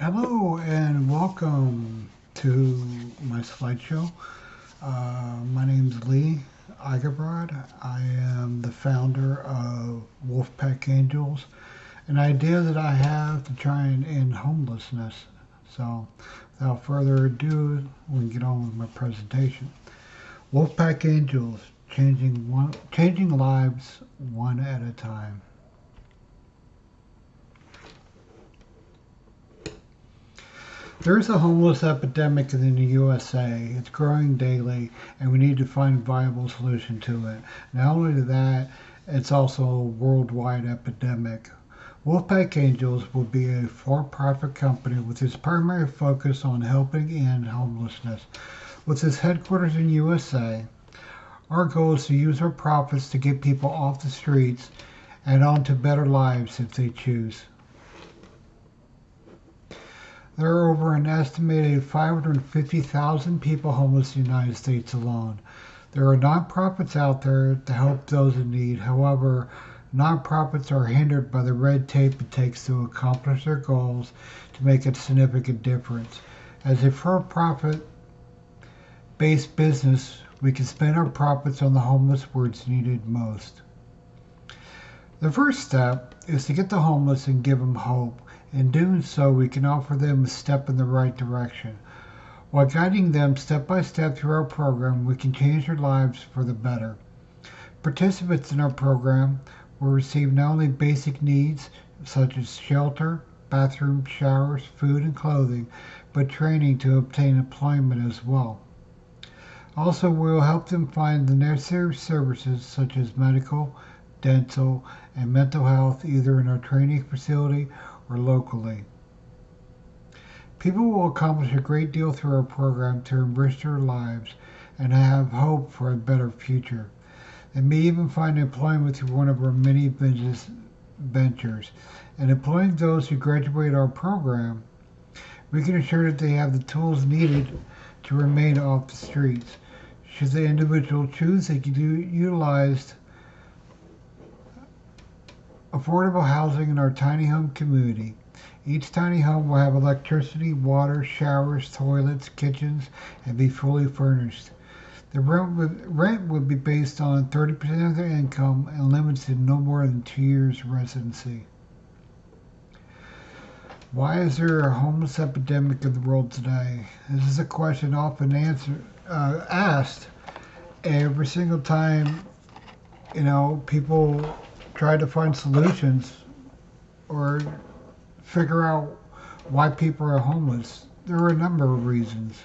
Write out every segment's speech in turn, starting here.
Hello and welcome to my slideshow. My name's Lee Eigerbrod. I am the founder of Wolfpack Angels, an idea that I have to try and end homelessness. So, without further ado, we can get on with my presentation. Wolfpack Angels, changing lives one at a time. There's a homeless epidemic in the USA. It's growing daily, and we need to find a viable solution to it. Not only that, it's also a worldwide epidemic. Wolfpack Angels will be a for-profit company with its primary focus on helping end homelessness. With its headquarters in USA, our goal is to use our profits to get people off the streets and onto better lives if they choose. There are over an estimated 550,000 people homeless in the United States alone. There are nonprofits out there to help those in need. However, nonprofits are hindered by the red tape it takes to accomplish their goals to make a significant difference. As a for-profit based business, we can spend our profits on the homeless where it's needed most. The first step is to get the homeless and give them hope. In doing so, we can offer them a step in the right direction. While guiding them step by step through our program, we can change their lives for the better. Participants in our program will receive not only basic needs such as shelter, bathrooms, showers, food, and clothing, but training to obtain employment as well. Also, we will help them find the necessary services such as medical, dental, and mental health either in our training facility or locally. People will accomplish a great deal through our program to enrich their lives and have hope for a better future. They may even find employment through one of our many business ventures. And employing those who graduate our program, we can ensure that they have the tools needed to remain off the streets. Should the individual choose, they can utilize affordable housing in our tiny home community. Each tiny home will have electricity, water, showers, toilets, kitchens, and be fully furnished. The rent would be based on 30% of their income and limited to no more than 2 years residency. Why is there a homeless epidemic in the world today? This is a question often asked every single time, people try to find solutions or figure out why people are homeless. There are a number of reasons.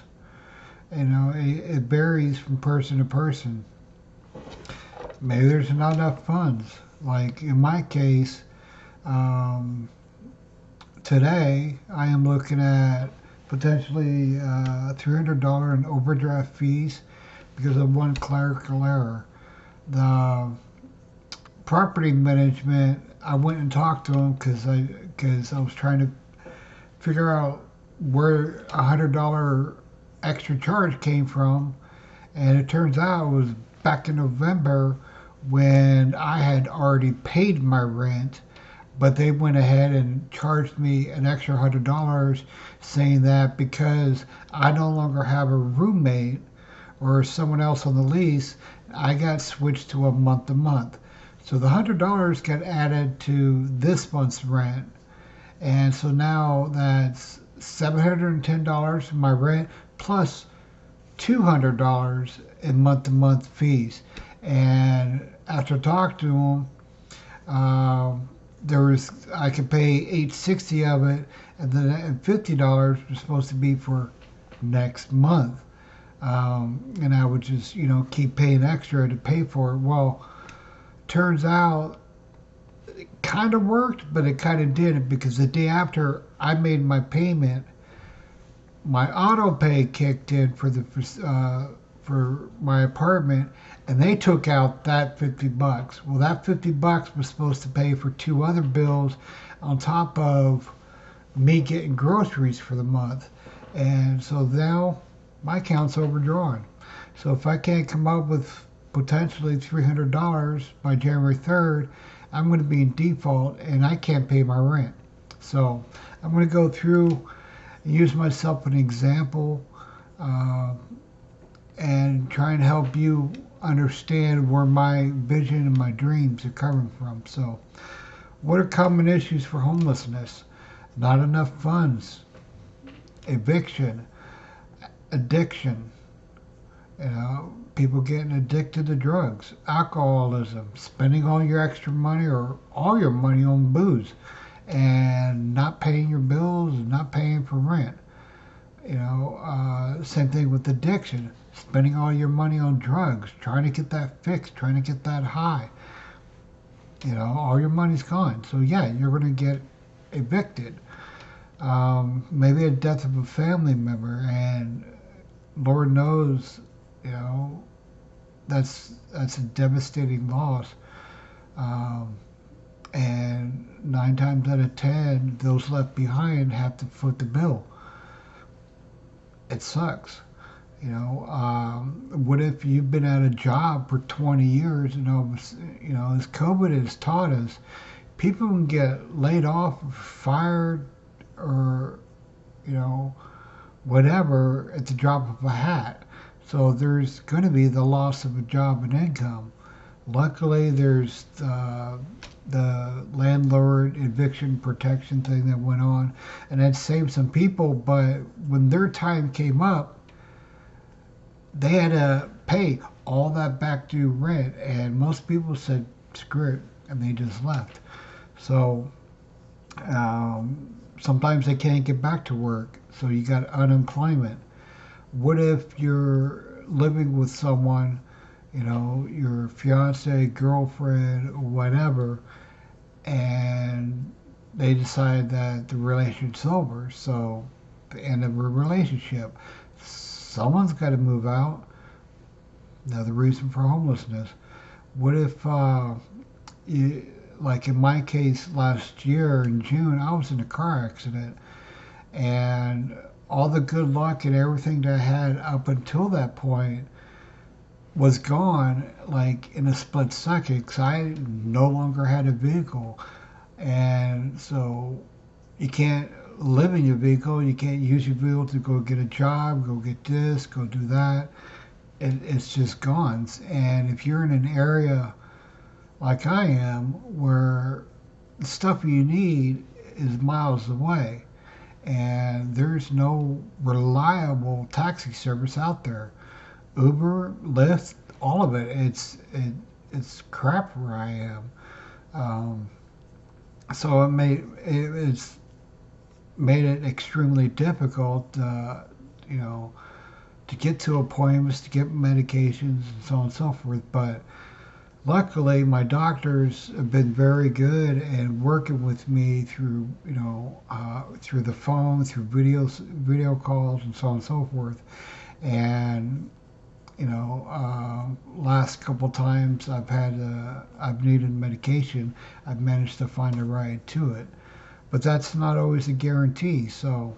It varies from person to person. Maybe there's not enough funds. Like in my case, um, today I am looking at potentially $300 in overdraft fees because of one clerical error. The property management, I went and talked to them because I was trying to figure out where $100 extra charge came from, and it turns out it was back in November when I had already paid my rent, but they went ahead and charged me an extra $100, saying that because I no longer have a roommate or someone else on the lease, I got switched to a month to month. So the $100 got added to this month's rent. And so now that's $710 in my rent plus $200 in month to month fees. And after talking to them, I could pay $860 of it, and then $50 was supposed to be for next month. And I would just keep paying extra to pay for it. Well, turns out it kind of worked, but it kind of didn't because the day after I made my payment, my auto pay kicked in for my apartment, and they took out that $50. Well, that $50 was supposed to pay for two other bills on top of me getting groceries for the month, and so now my account's overdrawn. So if I can't come up with potentially $300 by January 3rd, I'm going to be in default and I can't pay my rent. So I'm going to go through use myself as an example, uh, and try and help you understand where my vision and my dreams are coming from. So, what are common issues for homelessness? Not enough funds, eviction, addiction, people getting addicted to drugs, alcoholism, spending all your extra money or all your money on booze, and not paying your bills, and not paying for rent. Same thing with addiction, spending all your money on drugs, trying to get that fixed, trying to get that high. All your money's gone. So yeah, you're going to get evicted. Maybe a death of a family member, and Lord knows, you know, that's a devastating loss. Um, and 9 times out of 10, those left behind have to foot the bill. It sucks. What if you've been at a job for 20 years, as COVID has taught us, people can get laid off, or fired, or, you know, whatever at the drop of a hat. So there's going to be the loss of a job and income. Luckily, there's the landlord eviction protection thing that went on, and that saved some people. But when their time came up, they had to pay all that back due rent, and most people said screw it, and they just left. So sometimes they can't get back to work, so you got unemployment. What if you're living with someone, your fiance, girlfriend, whatever, and they decide that the relationship's over, so the end of a relationship, someone's got to move out. Another reason for homelessness. What if, like in my case last year in June, I was in a car accident, and all the good luck and everything that I had up until that point was gone, like in a split second, because I no longer had a vehicle. And so you can't live in your vehicle, you can't use your vehicle to go get a job, go get this, go do that. It's just gone. And if you're in an area like I am, where the stuff you need is miles away, and there's no reliable taxi service out there. Uber, Lyft, all of it. It's crap where I am. Um, so it's made it extremely difficult, to get to appointments, to get medications, and so on and so forth. But luckily, my doctors have been very good and working with me through, through the phone, through video calls, and so on and so forth. And last couple times I've needed medication, I've managed to find a ride to it. But that's not always a guarantee. So,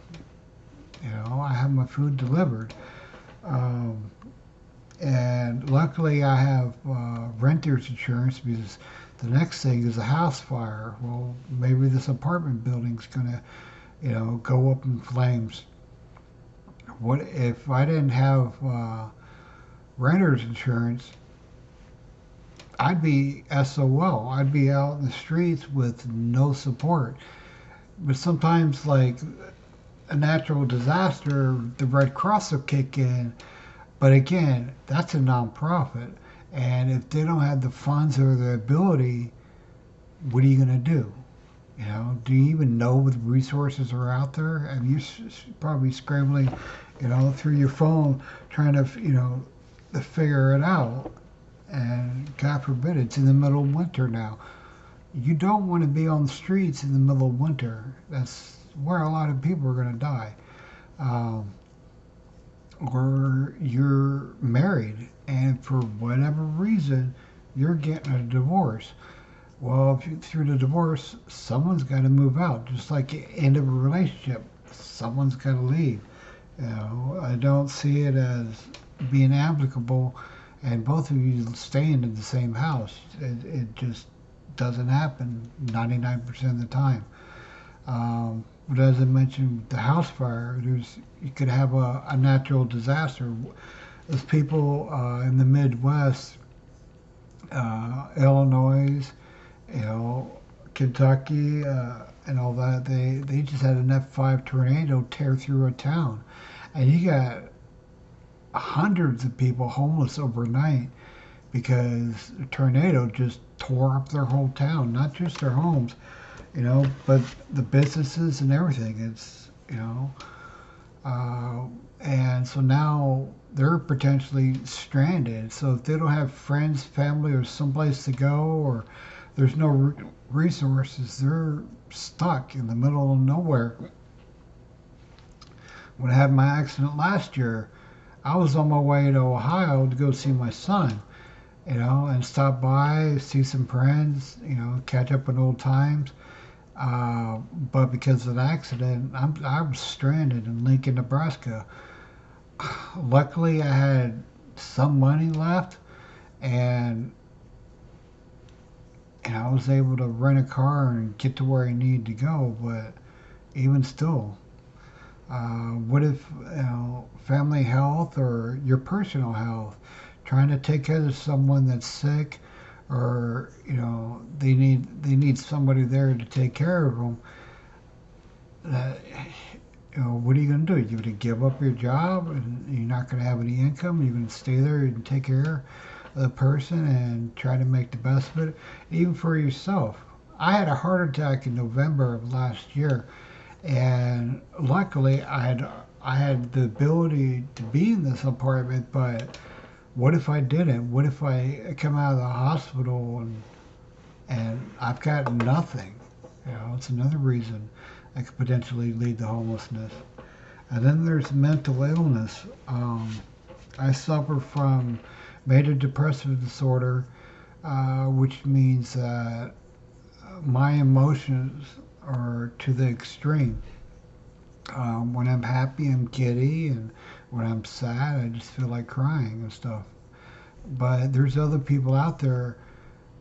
I have my food delivered. Um, and luckily I have renter's insurance, because the next thing is a house fire. Well, maybe this apartment building's gonna, go up in flames. What if I didn't have renter's insurance? I'd be SOL. I'd be out in the streets with no support. But sometimes, like a natural disaster, the Red Cross will kick in. But again, that's a nonprofit. And if they don't have the funds or the ability, what are you going to do? Do you even know what resources are out there? I mean, you're probably scrambling, through your phone, trying to, to figure it out. And God forbid, it's in the middle of winter now. You don't want to be on the streets in the middle of winter. That's where a lot of people are going to die. Or you're married, and for whatever reason, you're getting a divorce. Well, through the divorce, someone's got to move out. Just like the end of a relationship, someone's got to leave. I don't see it as being applicable, and both of you staying in the same house. It just doesn't happen 99% of the time. But as I mentioned, the house fire, you could have a natural disaster. There's people in the Midwest, Illinois, you know, Kentucky, and all that. They just had an F5 tornado tear through a town, and you got hundreds of people homeless overnight because a tornado just tore up their whole town, not just their homes, but the businesses and everything. And so now they're potentially stranded. So if they don't have friends, family, or someplace to go, or there's no resources, they're stuck in the middle of nowhere. When I had my accident last year, I was on my way to Ohio to go see my son, and stop by, see some friends, catch up on old times. But because of the accident, I was stranded in Lincoln, Nebraska. Luckily, I had some money left, and I was able to rent a car and get to where I needed to go. But even still, what if family health or your personal health, trying to take care of someone that's sick, or they need somebody there to take care of them. What are you going to do? You're going to give up your job and you're not going to have any income. You're going to stay there and take care of the person and try to make the best of it, even for yourself. I had a heart attack in November of last year, and luckily I had the ability to be in this apartment. But what if I didn't? What if I come out of the hospital and I've got nothing? It's another reason that could potentially lead to homelessness. And then there's mental illness. I suffer from major depressive disorder, which means that my emotions are to the extreme. When I'm happy, I'm giddy, and when I'm sad, I just feel like crying and stuff. But there's other people out there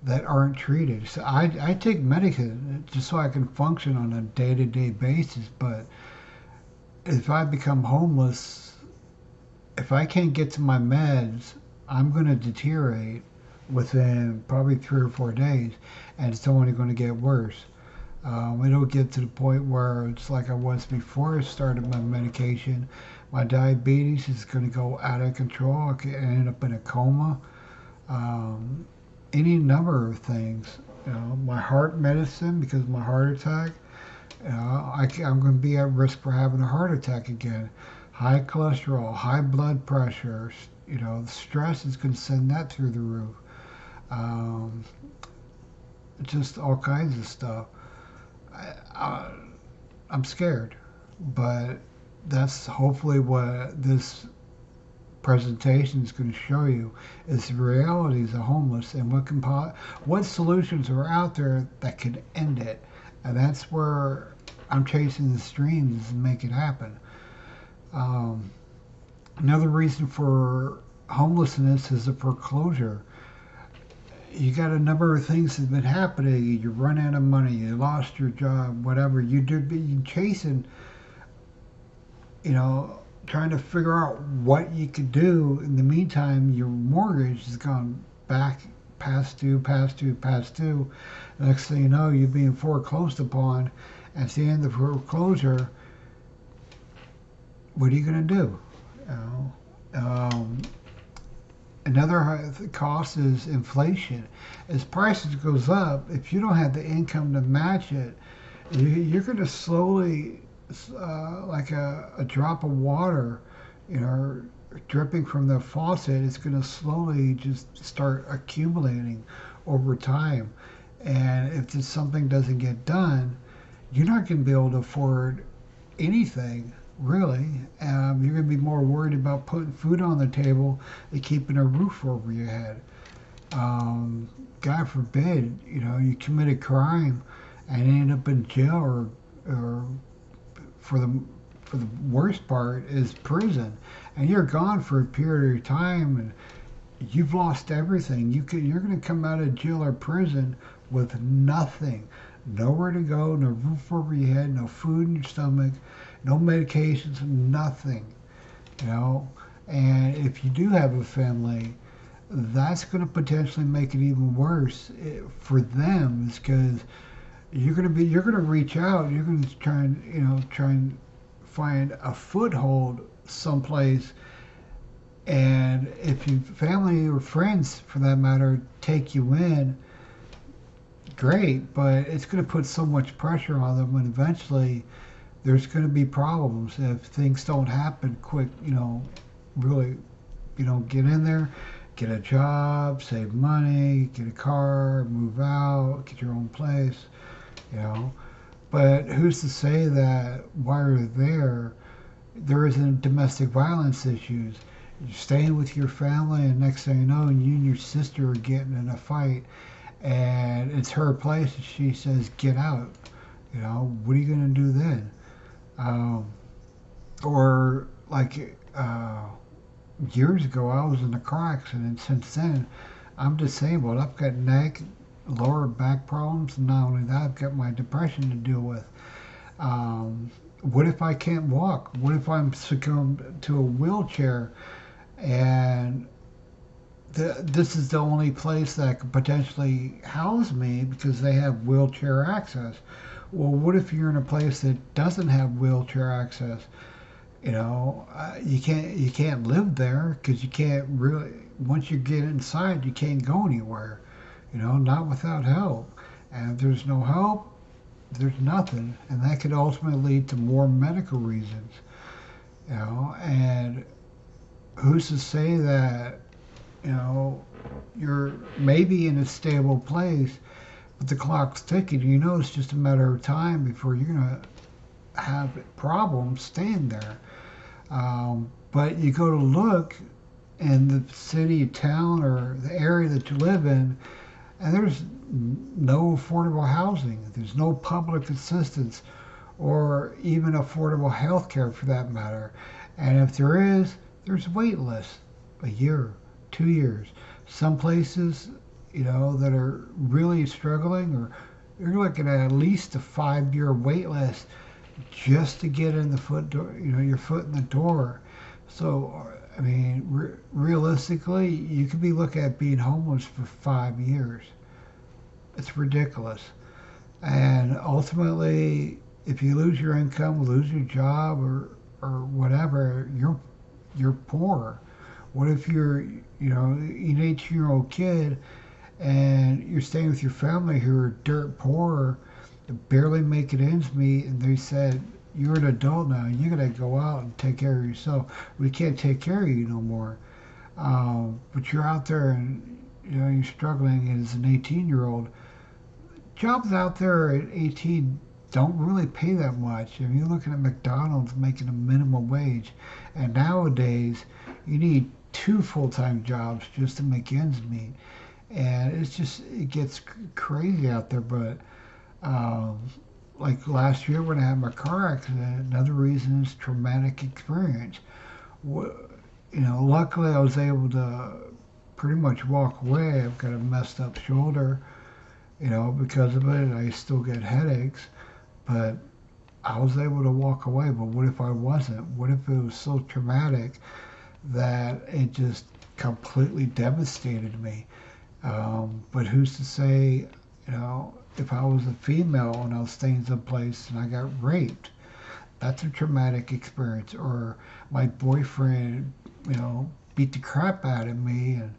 that aren't treated. So I take medicine just so I can function on a day-to-day basis. But if I become homeless, if I can't get to my meds, I'm going to deteriorate within probably 3 or 4 days, and it's only going to get worse. It'll get to the point where it's like I was before I started my medication. My diabetes is going to go out of control. I could end up in a coma. Any number of things. My heart medicine, because of my heart attack, I'm going to be at risk for having a heart attack again. High cholesterol, high blood pressure. The stress is going to send that through the roof. Just all kinds of stuff. I'm scared, but that's hopefully what this presentation is going to show you, is the realities of homeless and what solutions are out there that could end it. And that's where I'm chasing the streams and make it happen. Another reason for homelessness is the foreclosure. You got a number of things that's been happening. You run out of money, you lost your job, whatever. You chasing, trying to figure out what you could do. In the meantime, your mortgage has gone back past due, past due, past due. Next thing you know, you're being foreclosed upon. At the end of foreclosure, what are you going to do? Another cost is inflation. As prices goes up, if you don't have the income to match it, you're going to slowly, like a drop of water, dripping from the faucet, it's going to slowly just start accumulating over time. And if this something doesn't get done, you're not going to be able to afford anything, really. You're going to be more worried about putting food on the table than keeping a roof over your head. God forbid, you commit a crime and end up in jail, or for the worst part is prison, and you're gone for a period of time, and you've lost everything. You're going to come out of jail or prison with nothing, nowhere to go, no roof over your head, no food in your stomach, no medications, nothing, you know. And if you do have a family, that's going to potentially make it even worse for them, is because you're going to reach out, you're going to try and try and find a foothold someplace. And if your family or friends, for that matter, take you in, great, but it's going to put so much pressure on them, and eventually there's going to be problems if things don't happen quick. Really, get in there, get a job, save money, get a car, move out, get your own place. You know, but who's to say that while you're there isn't domestic violence issues? You're staying with your family, and next thing you know, you and your sister are getting in a fight, and it's her place, and she says, "Get out." What are you gonna do then? Um, or like years ago, I was in a car accident. Since then, I'm disabled. I've got neck, lower back problems, and not only that, I've got my depression to deal with. What if I can't walk? What if I'm succumbed to a wheelchair, and this is the only place that could potentially house me because they have wheelchair access? Well, what if you're in a place that doesn't have wheelchair access? You can't live there because you can't really. Once you get inside, you can't go anywhere. Not without help. And if there's no help, there's nothing, and that could ultimately lead to more medical reasons. And who's to say that you know you're maybe in a stable place, but the clock's ticking. It's just a matter of time before you're gonna have problems staying there. But you go to look in the city, town, or the area that you live in, and there's no affordable housing. There's no public assistance or even affordable health care for that matter. And if there is, there's wait lists, a year, 2 years. Some places, that are really struggling, or you're looking at least a 5-year wait list just to get in the foot door, your foot in the door. So, I mean, realistically, you could be looking at being homeless for 5 years. It's ridiculous. And ultimately, if you lose your income, lose your job, or whatever, you're poor. What if you're, an 18-year-old kid and you're staying with your family who are dirt poor, barely making ends meet, and they said, "You're an adult now. You gotta go out and take care of yourself. We can't take care of you no more." But you're out there and you're struggling as an 18-year-old. Jobs out there at 18 don't really pay that much. I mean, you're looking at McDonald's making a minimum wage, and nowadays you need two full-time jobs just to make ends meet. And it gets crazy out there. But um, like last year when I had my car accident, another reason is traumatic experience. Luckily I was able to pretty much walk away. I've got a messed up shoulder, because of it. I still get headaches, but I was able to walk away. But what if I wasn't? What if it was so traumatic that it just completely devastated me? But who's to say, if I was a female and I was staying someplace and I got raped, that's a traumatic experience. Or my boyfriend, beat the crap out of me, and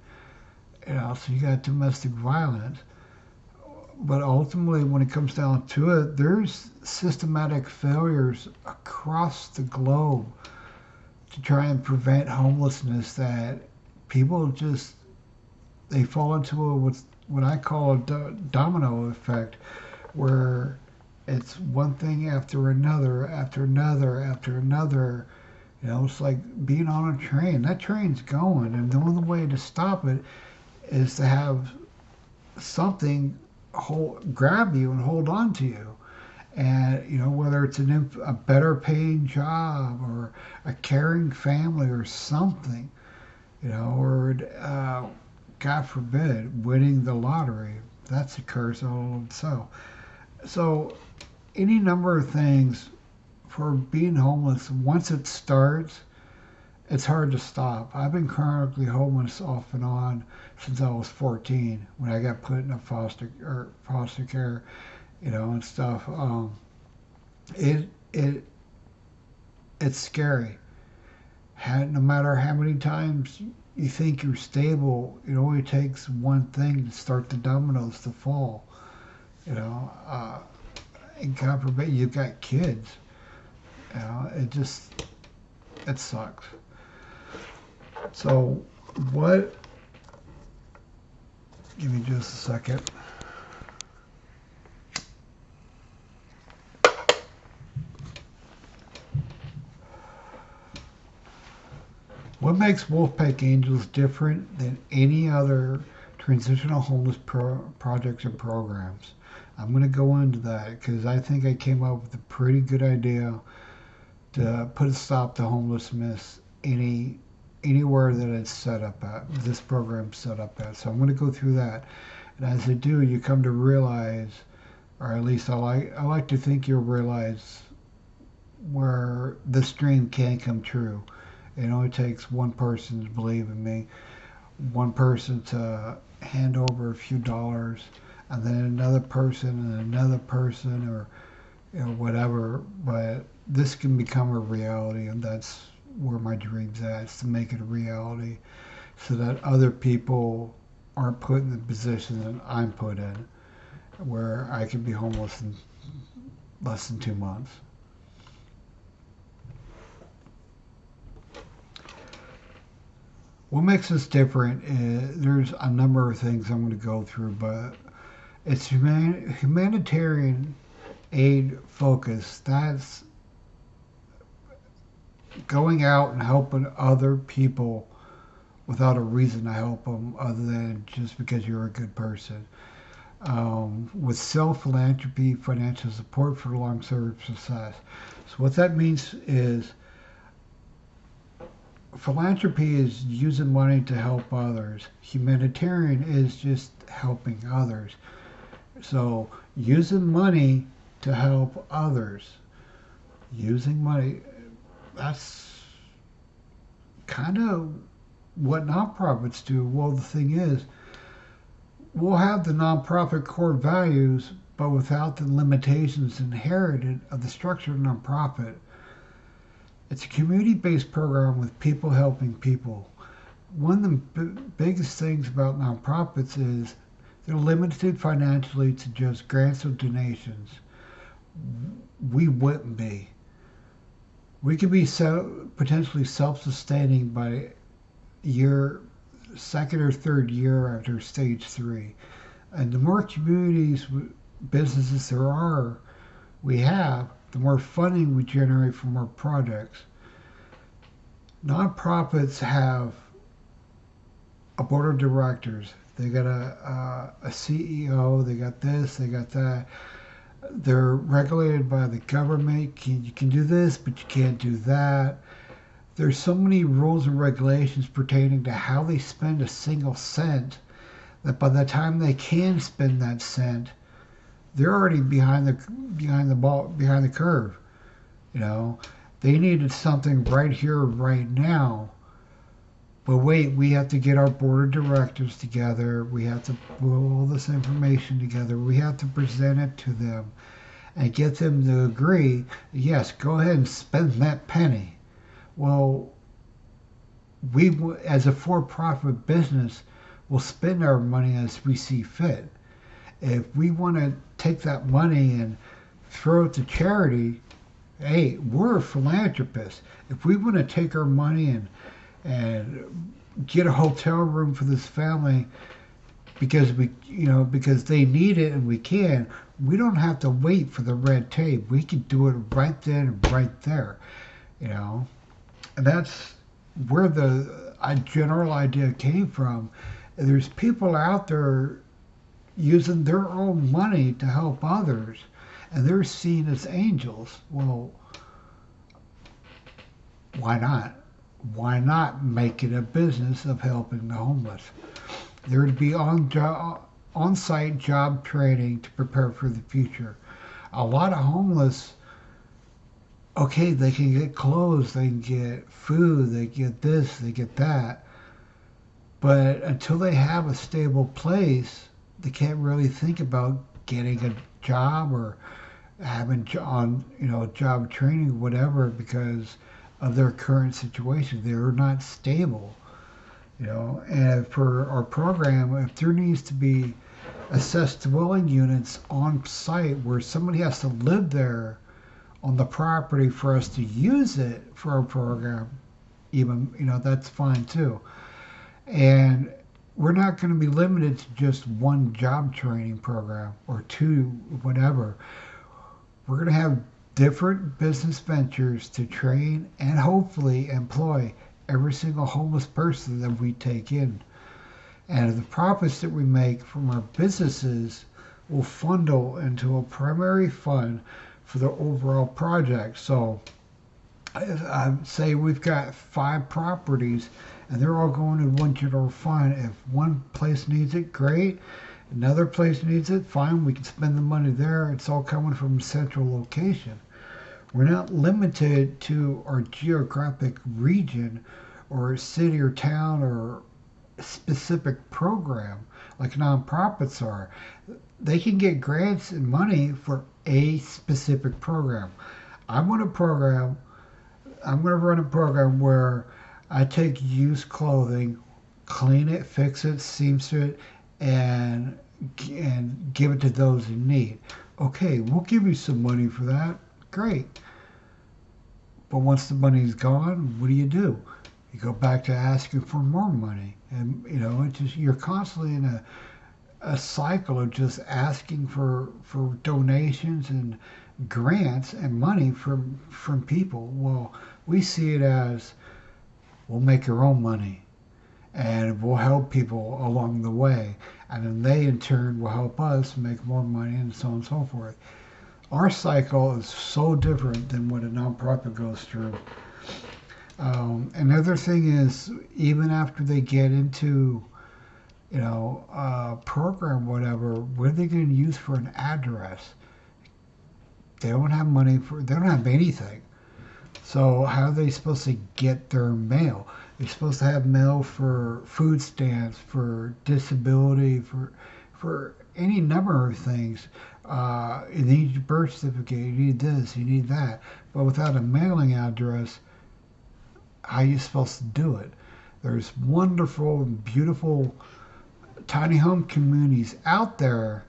so you got domestic violence. But ultimately, when it comes down to it, there's systematic failures across the globe to try and prevent homelessness, that people just they fall into what I call a domino effect, where it's one thing after another, after another, after another. It's like being on a train. That train's going, and the only way to stop it is to have something grab you and hold on to you. And whether it's a better paying job, or a caring family, or something, or God forbid winning the lottery. That's a curse all of itself. So any number of things for being homeless, once it starts, it's hard to stop. I've been chronically homeless off and on since I was 14 when I got put in a foster care, and stuff. It it it's scary. No matter how many times you think you're stable, it only takes one thing to start the dominoes to fall. You know, and God forbid you've got kids. It sucks. So what? Give me just a second. What makes Wolfpack Angels different than any other transitional homeless projects and programs? I'm going to go into that because I think I came up with a pretty good idea to put a stop to homelessness anywhere that it's set up at, this program's set up at. So I'm going to go through that. And as I do, you come to realize, or at least I like to think you'll realize where this dream can come true. It only takes one person to believe in me, one person to hand over a few dollars, and then another person, or whatever. But this can become a reality, and that's where my dream's at. Is to make it a reality, so that other people aren't put in the position that I'm put in, where I could be homeless in less than 2 months. What makes us different is there's a number of things I'm going to go through, but it's humanitarian aid focus. That's going out and helping other people without a reason to help them other than just because you're a good person. With self philanthropy, financial support for long term success. So, what that means is philanthropy is using money to help others. Humanitarian is just helping others. So using money to help others. Using money, that's kind of what nonprofits do. Well, the thing is, we'll have the nonprofit core values, but without the limitations inherited of the structure of nonprofit. It's a community-based program with people helping people. One of the biggest things about nonprofits is they're limited financially to just grants or donations. We wouldn't be. We could be potentially self-sustaining by year, second or third year after stage 3. And the more communities, businesses we have, the more funding we generate from our projects. Nonprofits have a board of directors. They got a CEO. They got this. They got that. They're regulated by the government. You can do this, but you can't do that. There's so many rules and regulations pertaining to how they spend a single cent that by the time they can spend that cent, they're already behind the curve. They needed something right here, right now. But wait, we have to get our board of directors together. We have to put all this information together. We have to present it to them and get them to agree, yes, go ahead and spend that penny. Well, we, as a for-profit business, will spend our money as we see fit. If we want to take that money and throw it to charity, hey, we're philanthropists. If we want to take our money and get a hotel room for this family because because they need it and we can, we don't have to wait for the red tape. We can do it right then and right there. And that's where the general idea came from. There's people out there using their own money to help others, and they're seen as angels. Well, why not? Why not make it a business of helping the homeless? There would be on-site job training to prepare for the future. A lot of homeless, okay, they can get clothes, they can get food, they get this, they get that. But until they have a stable place, they can't really think about getting a job or having on job training, whatever, because of their current situation. They're not stable, And for our program, if there needs to be assessed dwelling units on site where somebody has to live there on the property for us to use it for our program, even that's fine too. And we're not going to be limited to just one job training program or two, whatever. We're going to have different business ventures to train and hopefully employ every single homeless person that we take in. And the profits that we make from our businesses will funnel into a primary fund for the overall project. So I say we've got 5 properties and they're all going to one general fund. If one place needs it, great. Another place needs it, fine. We can spend the money there. It's all coming from a central location. We're not limited to our geographic region or city or town or specific program like nonprofits are. They can get grants and money for a specific program. I'm going to program I'm going to run a program where I take used clothing, clean it, fix it, seamster it, and give it to those in need. Okay, we'll give you some money for that. Great. But once the money's gone, what do? You go back to asking for more money, and it's just you're constantly in a cycle of just asking for donations and grants and money from people. Well, we see it as we'll make our own money and we'll help people along the way, and then they in turn will help us make more money and so on and so forth. Our cycle is so different than what a nonprofit goes through. Another thing is, even after they get into a program, whatever, what are they going to use for an address? They don't have money they don't have anything. So how are they supposed to get their mail? They're supposed to have mail for food stamps, for disability, for any number of things. You need your birth certificate, you need this, you need that. But without a mailing address, how are you supposed to do it? There's wonderful and beautiful tiny home communities out there,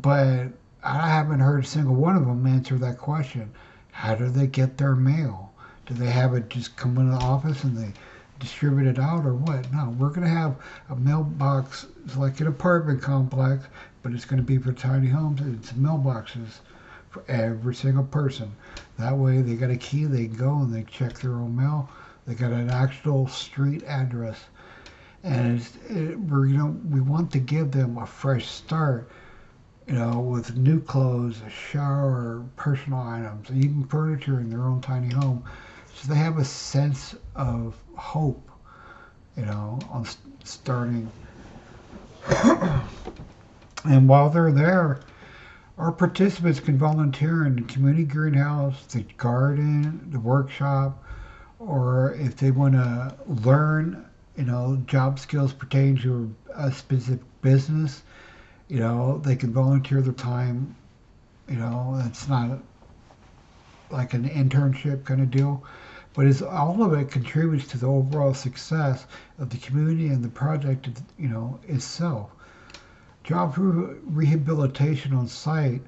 but I haven't heard a single one of them answer that question. How do they get their mail? Do they have it just come into the office and they distribute it out, or what? No, we're going to have a mailbox. It's like an apartment complex, but it's going to be for tiny homes. It's mailboxes for every single person. That way they got a key, they can go and they check their own mail. They got an actual street address. And we want to give them a fresh start, with new clothes, a shower, personal items, even furniture in their own tiny home, so they have a sense of hope, on starting. And while they're there, our participants can volunteer in the community greenhouse, the garden, the workshop, or if they want to learn, job skills pertaining to a specific business, they can volunteer their time. It's not like an internship kind of deal, but all of it contributes to the overall success of the community and the project, itself. Job rehabilitation on site,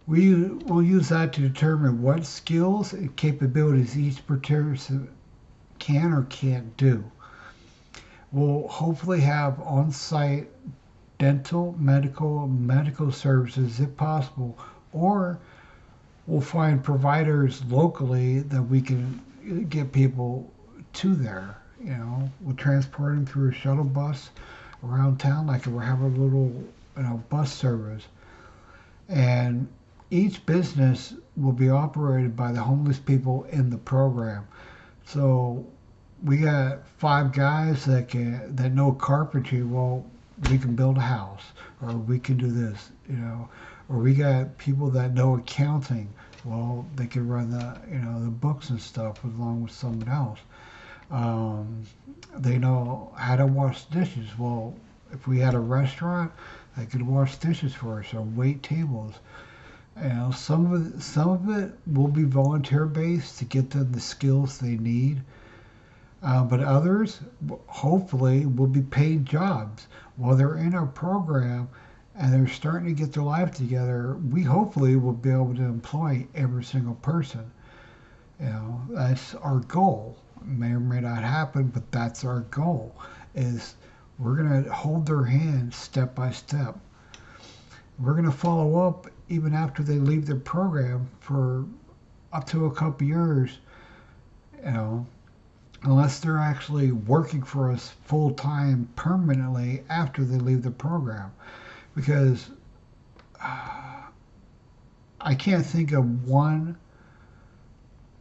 we will use that to determine what skills and capabilities each participant can or can't do. We'll hopefully have on-site dental, medical services if possible, or we'll find providers locally that we can get people to there. We'll transport them through a shuttle bus around town, like we're having a little bus service. And each business will be operated by the homeless people in the program. So we got 5 guys that know carpentry. Well, we can build a house, or we can do this, Or we got people that know accounting. Well, they could run the books and stuff along with someone else. Um, they know how to wash dishes. Well, if we had a restaurant, they could wash dishes for us or wait tables. Some of it will be volunteer based to get them the skills they need, but others hopefully will be paid jobs while they're in our program and they're starting to get their life together. We hopefully will be able to employ every single person. That's our goal. It may or may not happen, but that's our goal. Is we're gonna hold their hand step by step. We're gonna follow up even after they leave the program for up to a couple years. You know, unless they're actually working for us full time permanently after they leave the program, because I can't think of one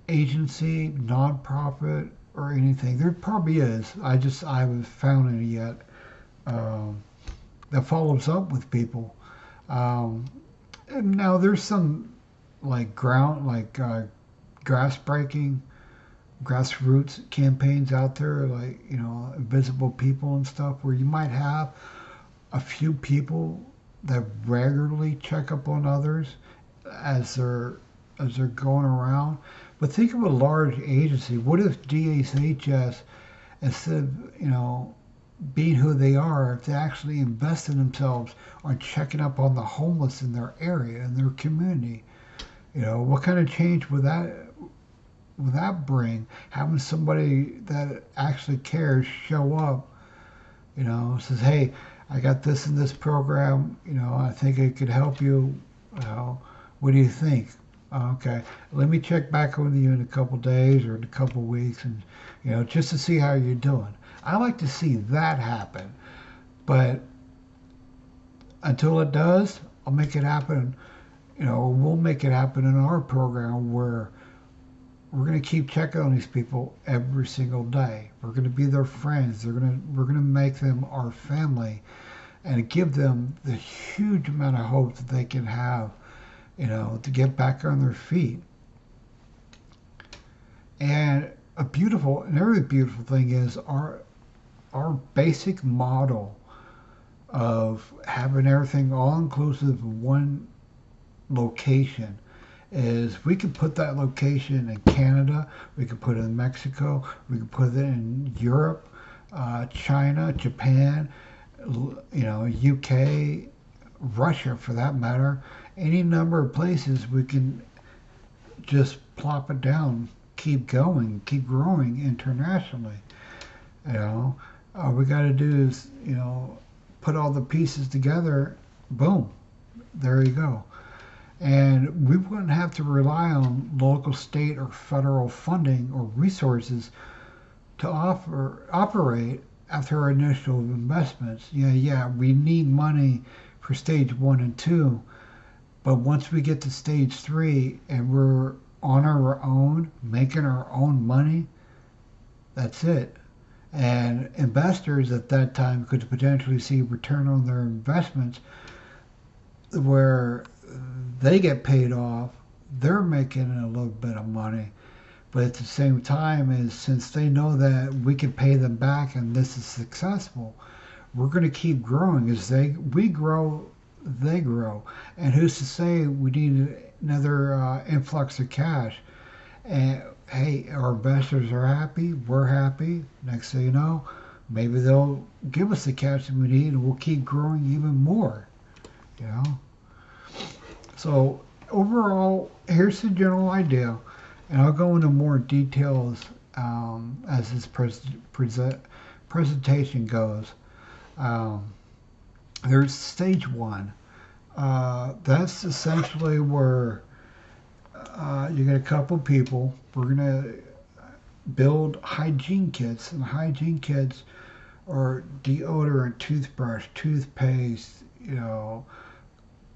agency, nonprofit, or anything. There probably is. I haven't found any yet um, that follows up with people. Um, and now there's some grass breaking, grassroots campaigns out there, like invisible people and stuff, where you might have a few people that regularly check up on others as they're going around. But think of a large agency. What if DHHS, instead of being who they are, if they actually invest in themselves on checking up on the homeless in their area, in their community? What kind of change would that bring? Having somebody that actually cares show up, says, "Hey, I got this in this program. I think it could help you. What do you think?" Okay, let me check back with you in a couple days or in a couple weeks, and just to see how you're doing. I like to see that happen, but until it does, I'll make it happen. We'll make it happen in our program where we're going to keep checking on these people every single day. We're going to be their friends. We're going to make them our family and give them the huge amount of hope that they can have, to get back on their feet. And another beautiful thing is our basic model of having everything all inclusive in one location is we could put that location in Canada, we could put it in Mexico, we could put it in Europe, China, Japan, UK, Russia for that matter, any number of places we can just plop it down, keep going, keep growing internationally. All we got to do is, put all the pieces together, boom, there you go. And we wouldn't have to rely on local, state, or federal funding or resources to operate after our initial investments. Yeah, we need money for stage 1 and 2, but once we get to stage 3 and we're on our own, making our own money, that's it. And investors at that time could potentially see return on their investments where they get paid off, they're making a little bit of money. But at the same time, since they know that we can pay them back and this is successful, we're going to keep growing. We grow, they grow. And who's to say we need another influx of cash? And hey, our investors are happy, we're happy. Next thing you know, maybe they'll give us the cash that we need and we'll keep growing even more. You know? So overall, here's the general idea, and I'll go into more details as this presentation goes. There's stage 1. That's essentially where you get a couple people. We're going to build hygiene kits, and hygiene kits are deodorant, toothbrush, toothpaste,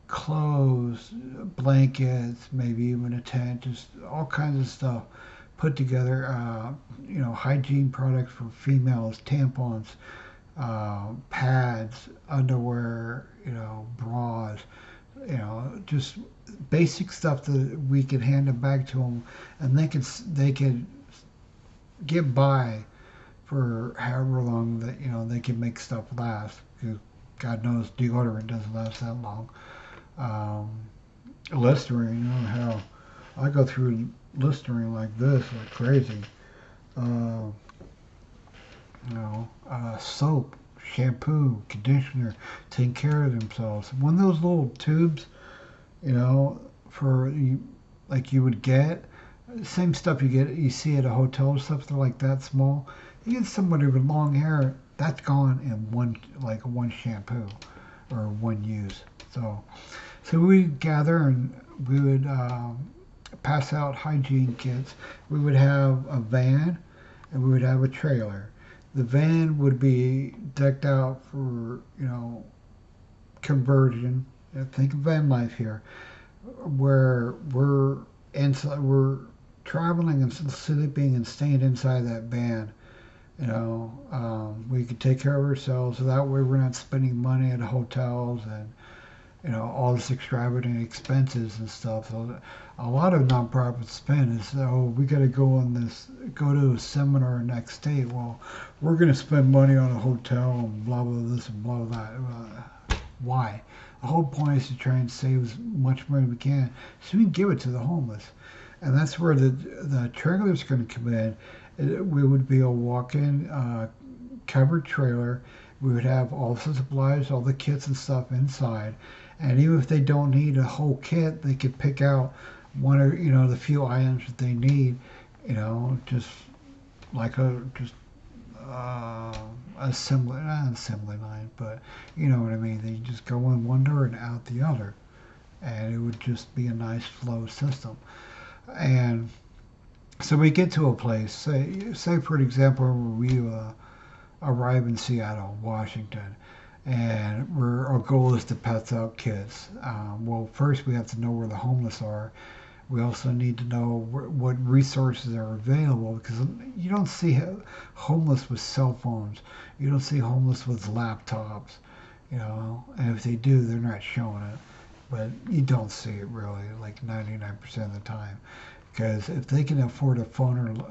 clothes, blankets, maybe even a tent, just all kinds of stuff put together. Hygiene products for females, tampons, pads, underwear, bras, just basic stuff that we could hand them back to them, and they could get by for however long that they can make stuff last. Because God knows deodorant doesn't last that long. Um, Listerine, how I go through Listerine like this, like crazy. Uh, Soap, shampoo, conditioner, taking care of themselves. One of those little tubes, you know, for you, like you would get, same stuff you see at a hotel or something like that small. You get somebody with long hair, that's gone in one shampoo or one use. So we would gather and we would pass out hygiene kits. We would have a van and we would have a trailer. The van would be decked out for, conversion. Think of van life here, where we're traveling and sleeping and staying inside that van. We could take care of ourselves. So that way we're not spending money at hotels and all this extravagant expenses and stuff. So a lot of nonprofits spend is, we got to go to a seminar next state. Well, we're going to spend money on a hotel and blah blah this and blah blah that. Why? The whole point is to try and save as much money as we can, so we can give it to the homeless, and that's where the trailer's going to come in. We would be a walk-in covered trailer. We would have all the supplies, all the kits and stuff inside. And even if they don't need a whole kit, they could pick out one or the few items that they need. Just like assembly, not an assembly line, but you know what I mean. They just go in one door and out the other, and it would just be a nice flow system. And so we get to a place, say for example, we arrive in Seattle, Washington, and our goal is to pass out kids. Well, first we have to know where the homeless are. We also need to know what resources are available, because you don't see homeless with cell phones. You don't see homeless with laptops, and if they do, they're not showing it. But you don't see it really, like 99% of the time. Because if they can afford a phone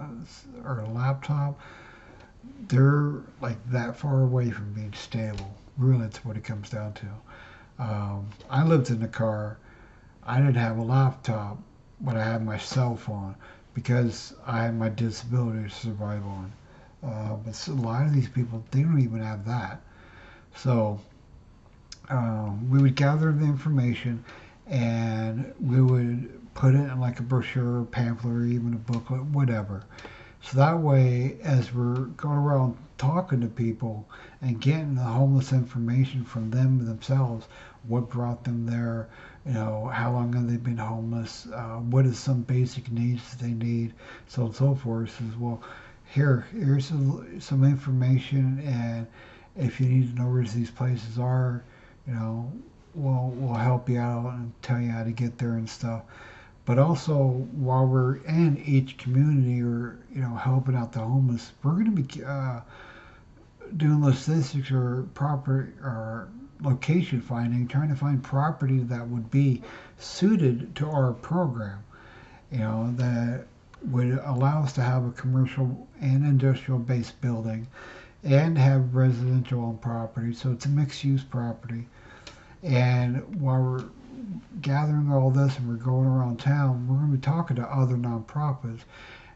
or a laptop, they're like that far away from being stable. Really, that's what it comes down to. I lived in a car. I didn't have a laptop, but I had my cell phone because I had my disability to survive on. But a lot of these people, they don't even have that. So we would gather the information and we would put it in like a brochure, pamphlet, or even a booklet, whatever. So that way, as we're going around talking to people and getting the homeless information from them themselves, what brought them there, how long have they been homeless, what is some basic needs that they need, so on and so forth. Says, well, here's some information, and if you need to know where these places are, we'll help you out and tell you how to get there and stuff. But also, while we're in each community or helping out the homeless, we're going to be doing logistics or proper or location finding, trying to find property that would be suited to our program. That would allow us to have a commercial and industrial based building and have residential on property. So it's a mixed use property. And while we're gathering all this and we're going around town, we're going to be talking to other nonprofits,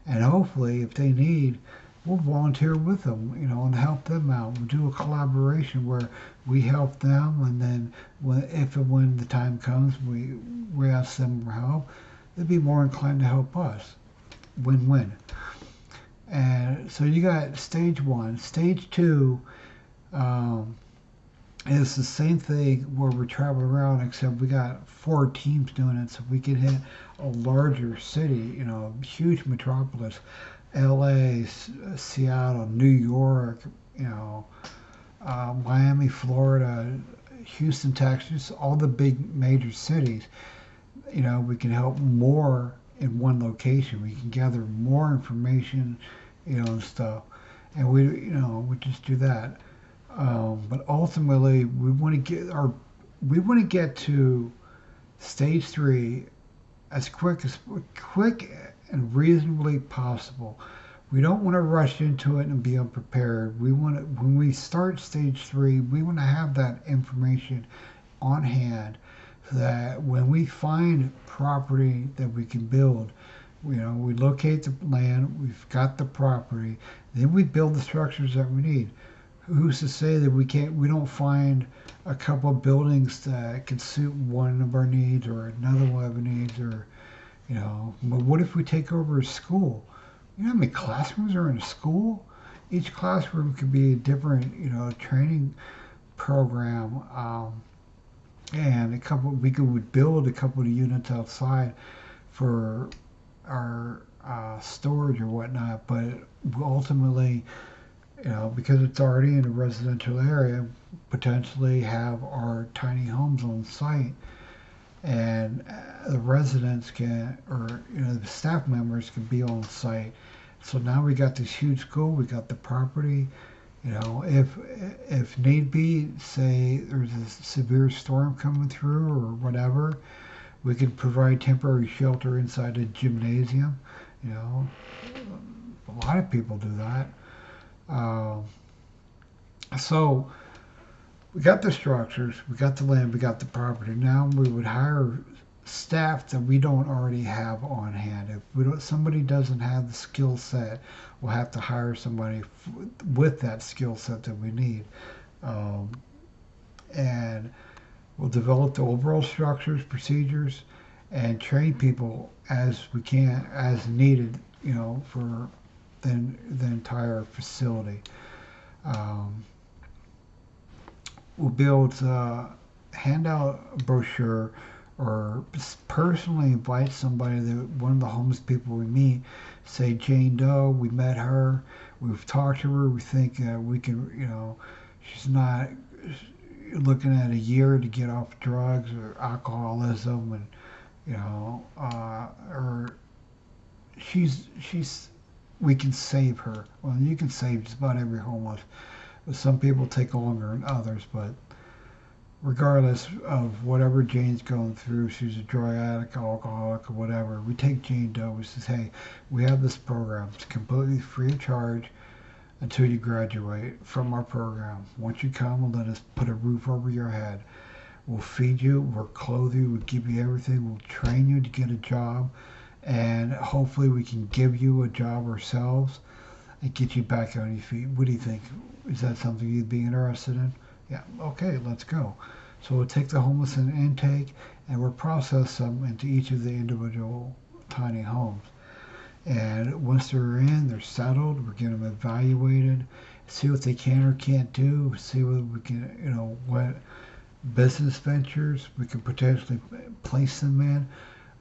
and hopefully, if they need, we'll volunteer with them, and help them out. We'll do a collaboration where we help them, and then if and when the time comes, we ask them for help, they'd be more inclined to help us. Win-win. And so you got stage one. Stage two, it's the same thing where we're traveling around, except we got 4 teams doing it, so we can hit a larger city, huge metropolis, LA, Seattle, New York, Miami, Florida, Houston, Texas, all the big major cities. We can help more in one location. We can gather more information, and stuff, and we just do that. But ultimately, we want to get to Stage 3, as quick and reasonably possible. We don't want to rush into it and be unprepared. We want to, when we start stage 3, we want to have that information on hand so that when we find property that we can build, we locate the land, we've got the property, then we build the structures that we need. Who's to say that we don't find a couple of buildings that can suit one of our needs or another one of our needs, or but what if we take over a school? You know how many classrooms are in a school? Each classroom could be a different training program, and we could build a couple of units outside for our storage or whatnot, but ultimately, because it's already in a residential area, potentially have our tiny homes on site, and the residents can, or the staff members can be on site. So now we got this huge school, we got the property. If need be, say there's a severe storm coming through or whatever, we could provide temporary shelter inside a gymnasium. A lot of people do that. So we got the structures, we got the land, we got the property. Now we would hire staff that we don't already have on hand. If somebody doesn't have the skill set, we'll have to hire somebody with that skill set that we need, and we'll develop the overall structures, procedures, and train people as we can, as needed, for the entire facility. We'll be able to hand out a brochure or personally invite somebody, one of the homeless people we meet, say Jane Doe, we met her, we've talked to her, we think we can, she's not looking at a year to get off drugs or alcoholism, and or we can save her. Well, you can save just about every homeless. Some people take longer than others, but regardless of whatever Jane's going through, she's a drug addict, alcoholic, or whatever, we take Jane Doe. We say, hey, we have this program. It's completely free of charge until you graduate from our program. Once you come, we'll let us put a roof over your head. We'll feed you, we'll clothe you, we'll give you everything. We'll train you to get a job, and hopefully we can give you a job ourselves and get you back on your feet. What do you think? Is that something you'd be interested in? Yeah, okay, let's go. So we'll take the homeless in intake and we'll process them into each of the individual tiny homes. And once they're in, they're settled, we're getting them evaluated, see what they can or can't do, see what we can, what business ventures we can potentially place them in.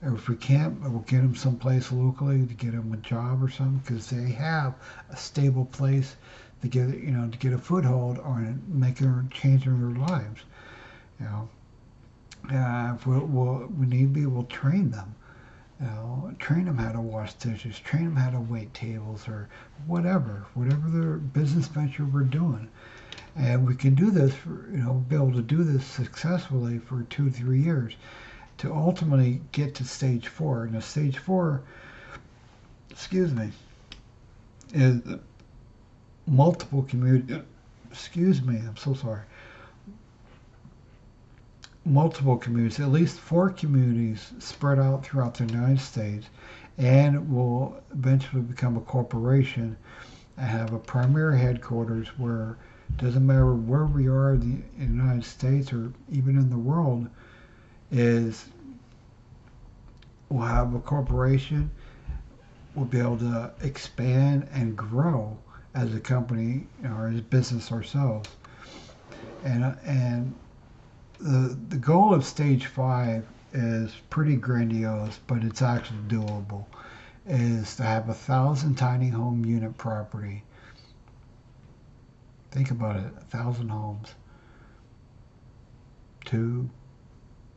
Or if we can't, we'll get them someplace locally to get them a job or something, because they have a stable place to get, to get a foothold on changing their lives. If we need be, we'll train them. Train them how to wash dishes, train them how to wait tables, or whatever their business venture we're doing. And we can do this be able to do this successfully for 2-3 years to ultimately get to stage 4. Now, stage 4, is multiple community. I'm so sorry. Multiple communities, at least 4 communities spread out throughout the United States, and will eventually become a corporation and have a primary headquarters where it doesn't matter where we are in the United States or even in the world, we'll have a corporation, we'll be able to expand and grow as a company or as a business ourselves. And the goal of stage 5 is pretty grandiose, but it's actually doable, is to have 1,000 tiny home unit property. Think about it, 1,000 homes. 2,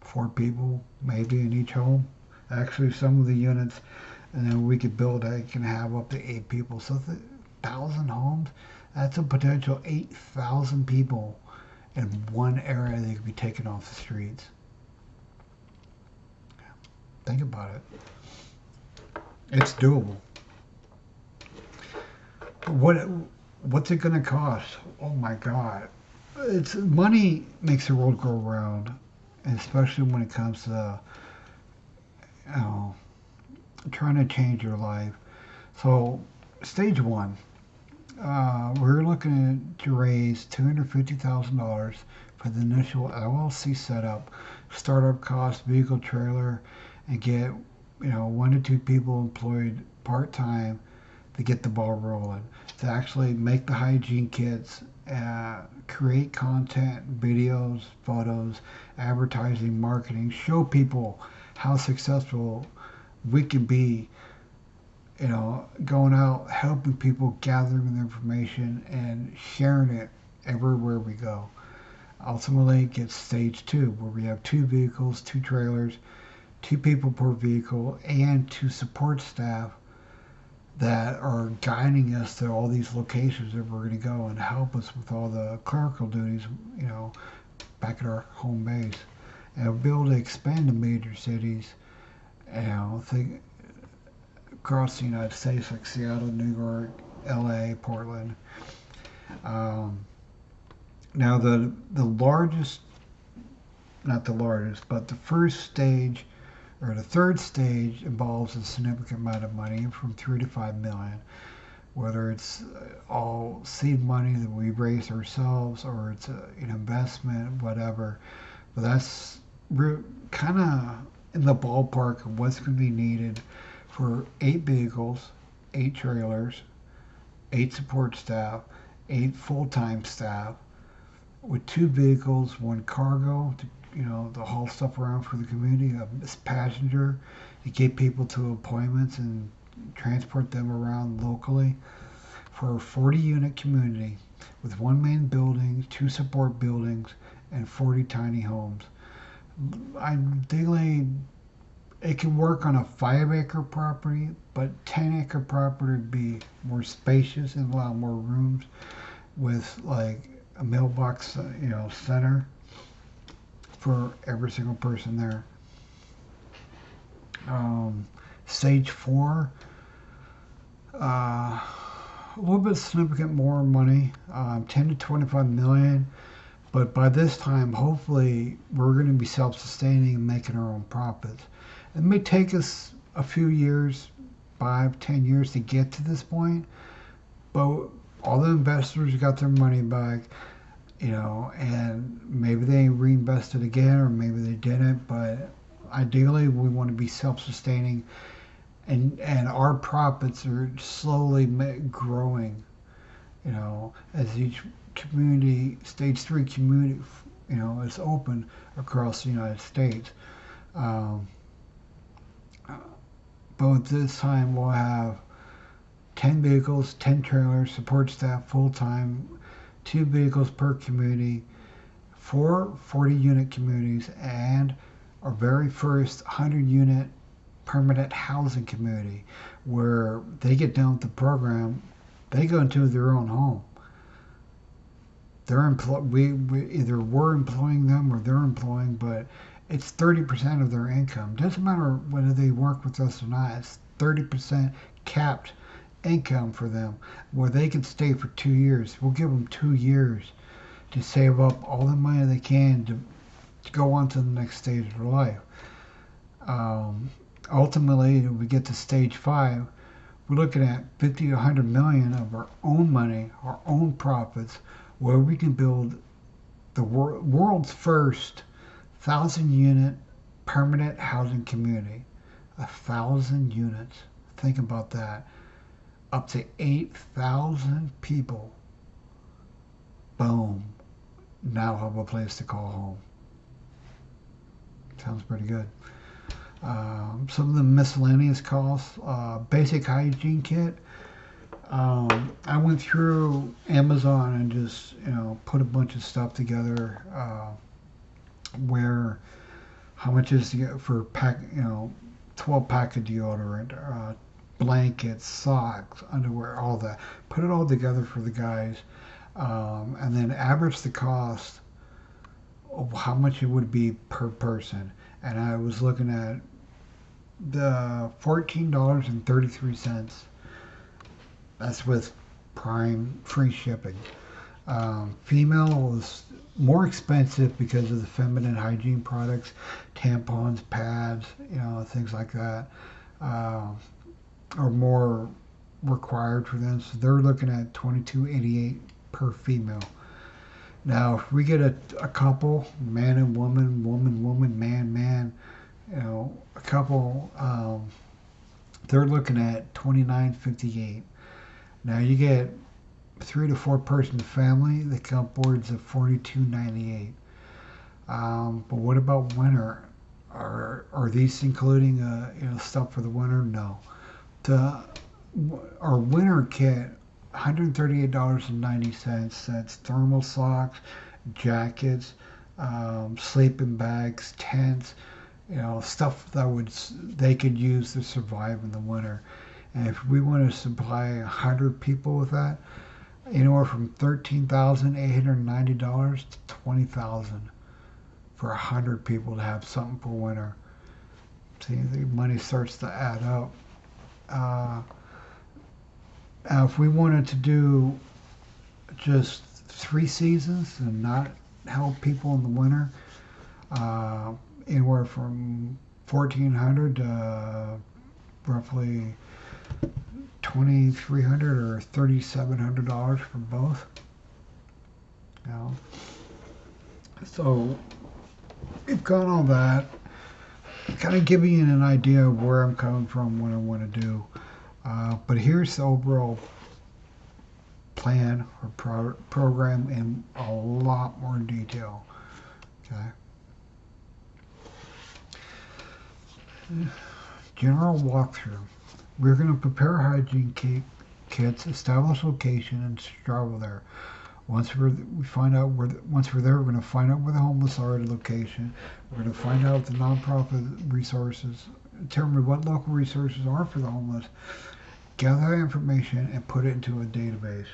4 people maybe in each home. Actually, some of the units, and then we could build, I can have up to 8 people. So 1,000 homes, that's a potential 8,000 people in one area that could be taken off the streets. Think about it. It's doable. What what's it going to cost? Oh my God! It's money makes the world go round, especially when it comes to you know trying to change your life. So, stage one, we're looking to raise $250,000 for the initial LLC setup, startup cost, vehicle trailer, and get 1 to 2 people employed part time to get the ball rolling. To actually make the hygiene kits, create content, videos, photos, advertising, marketing, show people how successful we can be, going out, helping people, gathering the information, and sharing it everywhere we go. Ultimately, it gets stage two, where we have 2 vehicles, 2 trailers, 2 people per vehicle, and 2 support staff that are guiding us to all these locations that we're going to go and help us with all the clerical duties, back at our home base. And we'll be able to expand to major cities, think across the United States, like Seattle, New York, LA, Portland. Um, Now, the largest, not the largest, but the first stage or the third stage involves a significant amount of money from 3 to 5 million, whether it's all seed money that we raise ourselves or it's an investment, whatever. But that's kind of in the ballpark of what's going to be needed for 8 vehicles, 8 trailers, 8 support staff, 8 full-time staff, with 2 vehicles, 1 cargo to to haul stuff around for the community, a passenger to get people to appointments and transport them around locally, for a 40-unit community with 1 main building, 2 support buildings, and 40 tiny homes. Ideally, it can work on a 5-acre property, but 10-acre property would be more spacious and allow more rooms with like a mailbox, center for every single person there. Stage four, a little bit significant more money, 10 to 25 million. But by this time, hopefully, we're going to be self-sustaining and making our own profits. It may take us a few years, 5, 10 years to get to this point, but all the investors got their money back, and maybe they reinvested again or maybe they didn't, but ideally we want to be self-sustaining, and our profits are slowly growing, as each community, stage three community, is open across the United States. Um, but this time we'll have 10 vehicles, 10 trailers, support staff full time, 2 vehicles per community, 4 40-unit communities, and our very first 100-unit permanent housing community, where they get done with the program, they go into their own home. We either we're employing them or they're employing, but it's 30% of their income. Doesn't matter whether they work with us or not. It's 30% capped income for them, where they can stay for 2 years. We'll give them 2 years to save up all the money they can to go on to the next stage of their life. Ultimately, if we get to stage five, we're looking at 50 to 100 million of our own money, our own profits, where we can build the world's first 1,000-unit permanent housing community. 1,000 units. Think about that. Up to 8,000 people. Boom. Now have a place to call home. Sounds pretty good. Some of the miscellaneous costs. Basic hygiene kit. I went through Amazon and just put a bunch of stuff together. Where how much is to get for 12 pack of deodorant, blankets, socks, underwear, all that. Put it all together for the guys, and then average the cost of how much it would be per person. And I was looking at the $14.33. That's with Prime free shipping. Female is more expensive because of the feminine hygiene products, tampons, pads, things like that, uh, are more required for them. So they're looking at $22.88 per female. Now, if we get a couple, man and woman, woman, woman, man, man, a couple, they're looking at $29.58. Now you get 3 to 4 person family, they come upwards of $42.98. But what about winter? Are these including stuff for the winter? No. The our winter kit, $138.90. That's thermal socks, jackets, sleeping bags, tents, stuff they could use to survive in the winter. And if we want to supply 100 people with that, anywhere from $13,890 to $20,000 for 100 people to have something for winter. See, the money starts to add up. If we wanted to do just 3 seasons and not help people in the winter, anywhere from 1,400 to roughly 2,300 or $3,700 for both. So we've got all that. Kind of giving you an idea of where I'm coming from, what I want to do. But here's the overall plan or program in a lot more detail. Okay. General walkthrough. We're going to prepare hygiene kits, establish location, and travel there. Once we're there, we're going to find out where the homeless are at a location. We're going to find out the nonprofit resources, determine what local resources are for the homeless, gather that information, and put it into a database.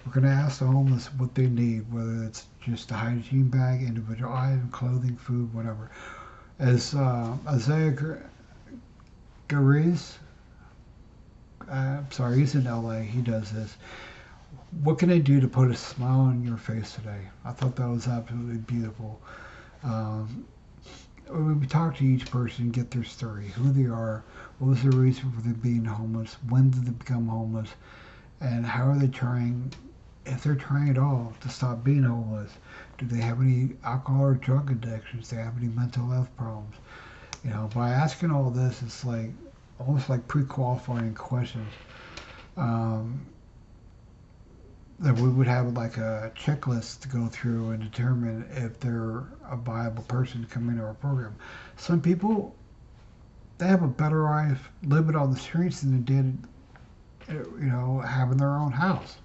We're going to ask the homeless what they need, whether it's just a hygiene bag, individual item, clothing, food, whatever. As Isaiah Gariz, he's in LA, he does this. What can I do to put a smile on your face today? I thought that was absolutely beautiful. We talk to each person, get their story, who they are, what was the reason for them being homeless, when did they become homeless, and how are they trying, if they're trying at all, to stop being homeless. Do they have any alcohol or drug addictions? Do they have any mental health problems? By asking all this, it's like almost like pre-qualifying questions. That we would have like a checklist to go through and determine if they're a viable person to come into our program. Some people, they have a better life living on the streets than they did, having their own house.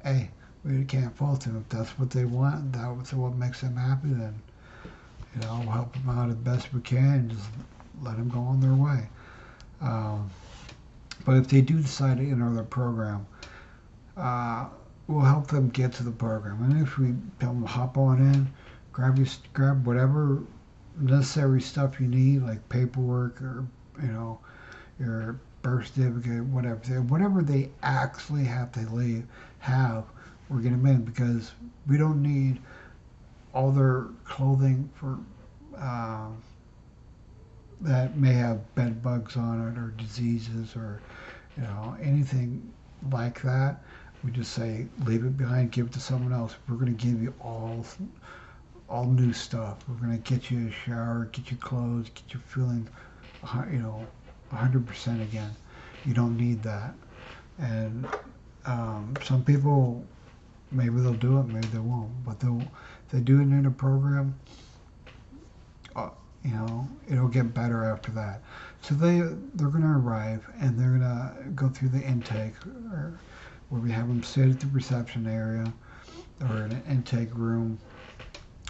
Hey, we can't fault them. If that's what they want, that's what makes them happy, then, we'll help them out as best we can and just let them go on their way. But if they do decide to enter the program, we'll help them get to the program. And if we tell them to hop on in, grab whatever necessary stuff you need, like paperwork or, your birth certificate, whatever they actually have to we're getting them in, because we don't need all their clothing for that may have bed bugs on it or diseases or anything like that. We just say leave it behind, give it to someone else. We're going to give you all new stuff. We're going to get you a shower, get you clothes, get you feeling 100% again. You don't need that. And some people, maybe they'll do it, maybe they won't, but if they do it in a program, it'll get better after that. So they're going to arrive and they're going to go through the intake, where we have them sit at the reception area or in an intake room.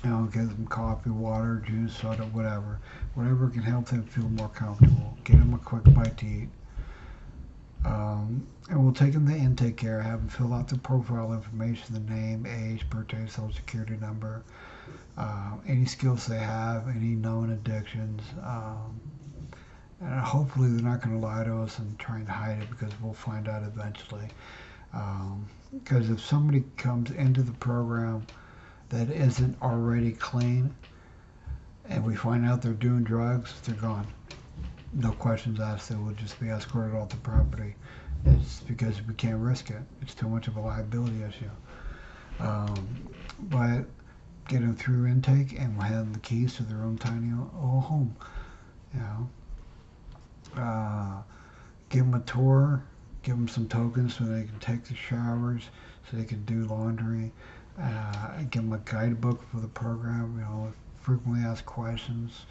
Give them coffee, water, juice, soda, whatever can help them feel more comfortable. Get them a quick bite to eat. And we'll take them to intake area, have them fill out the profile information, the name, age, birthday, social security number, any skills they have, any known addictions, And hopefully they're not going to lie to us and try and hide it, because we'll find out eventually. Because if somebody comes into the program that isn't already clean, and we find out they're doing drugs, they're gone. No questions asked. They will just be escorted off the property. It's because we can't risk it. It's too much of a liability issue. Um, but get them through intake, and we'll hand them the keys to their own tiny little home. You know, give them a tour, give them some tokens so they can take the showers, so they can do laundry. Give them a guidebook for the program. Frequently asked questions.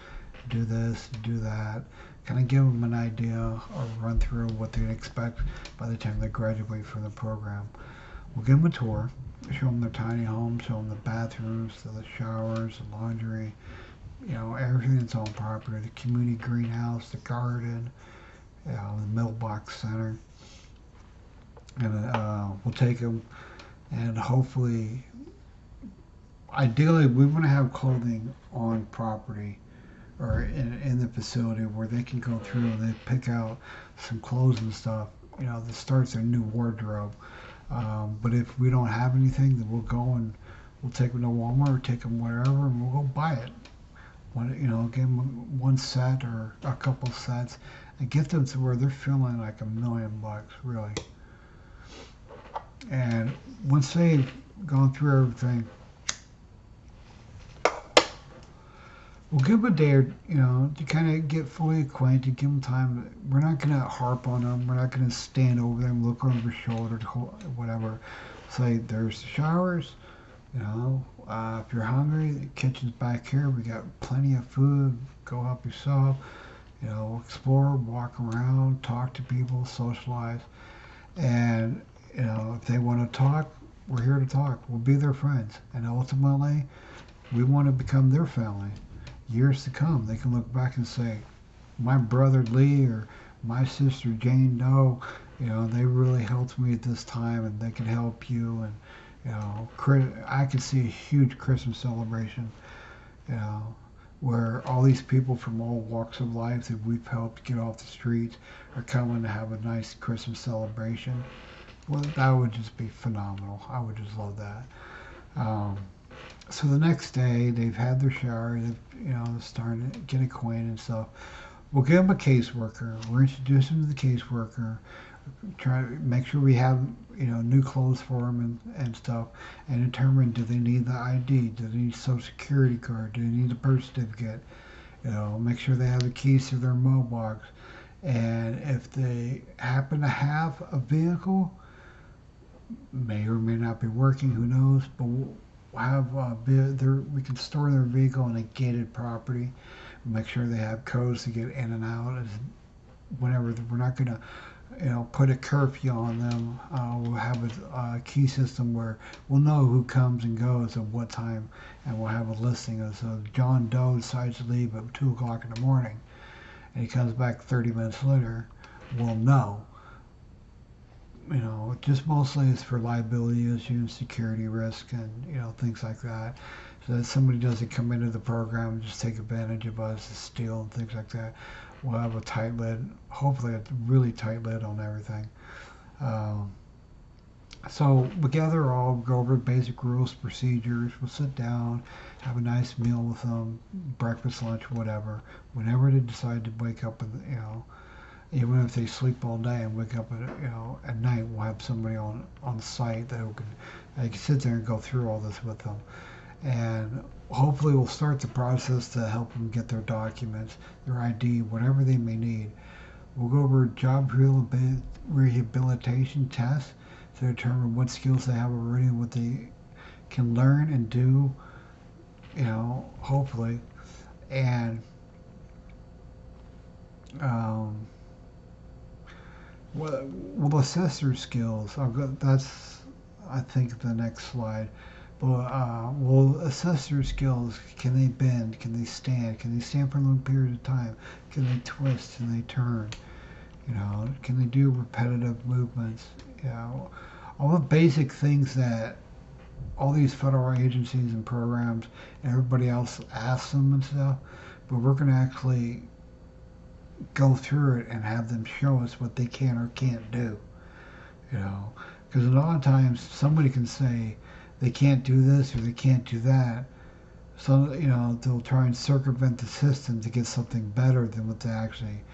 Do this, do that. Kind of give them an idea or run through what they expect by the time they graduate from the program. We'll give them a tour, show them their tiny home, show them the bathrooms, the showers, the laundry, everything that's on property, the community greenhouse, the garden, the mailbox center. And we'll take them, and hopefully, ideally, we want to have clothing on property or in the facility where they can go through and they pick out some clothes and stuff, that starts their new wardrobe. But if we don't have anything, then we'll go and we'll take them to Walmart or take them wherever, and we'll go buy it. Give them one set or a couple sets and get them to where they're feeling like $1,000,000, really. And once they've gone through everything, we'll give them a day, to kind of get fully acquainted, give them time. We're not going to harp on them. We're not going to stand over them, look over their shoulder, whatever. Say, there's the showers. If you're hungry, the kitchen's back here. We got plenty of food. Go help yourself. Explore, walk around, talk to people, socialize. And, if they want to talk, we're here to talk. We'll be their friends. And ultimately, we want to become their family. Years to come, they can look back and say, my brother Lee or my sister Jane Doe, they really helped me at this time, and they can help you. And I could see a huge Christmas celebration, where all these people from all walks of life that we've helped get off the streets are coming to have a nice Christmas celebration. Well, that would just be phenomenal. I would just love that. So the next day, they've had their shower, they're starting to get acquainted and stuff. We'll give them a caseworker. We'll introduce them to the caseworker. Try to make sure we have, new clothes for them and stuff, and determine, do they need the ID? Do they need a social security card? Do they need a birth certificate? Make sure they have the keys to their mailbox. And if they happen to have a vehicle, may or may not be working, who knows, but we'll have we can store their vehicle in a gated property. Make sure they have codes to get in and out. Whenever we're not going to, put a curfew on them. We'll have a key system where we'll know who comes and goes at what time, and we'll have a listing of, so John Doe decides to leave at 2 o'clock in the morning, and he comes back 30 minutes later. We'll know. Just mostly it's for liability issues, security risk, and things like that. So that somebody doesn't come into the program and just take advantage of us to steal and things like that. We'll have a tight lid, hopefully a really tight lid on everything. So we gather all, go over basic rules, procedures. We'll sit down, have a nice meal with them, breakfast, lunch, whatever. Whenever they decide to wake up, even if they sleep all day and wake up at night, we'll have somebody on site that can sit there and go through all this with them. And hopefully we'll start the process to help them get their documents, their ID, whatever they may need. We'll go over job rehabilitation tests to determine what skills they have already and what they can learn and do, hopefully. And we'll assess their skills. That's, I think, the next slide. But we'll assess their skills. Can they bend? Can they stand? Can they stand for a long period of time? Can they twist? Can they turn? Can they do repetitive movements? All the basic things that all these federal agencies and programs and everybody else asks them and stuff. But we're going to actually go through it and have them show us what they can or can't do. You know, because a lot of times somebody can say they can't do this or they can't do that. So they'll try and circumvent the system to get something better than what they actually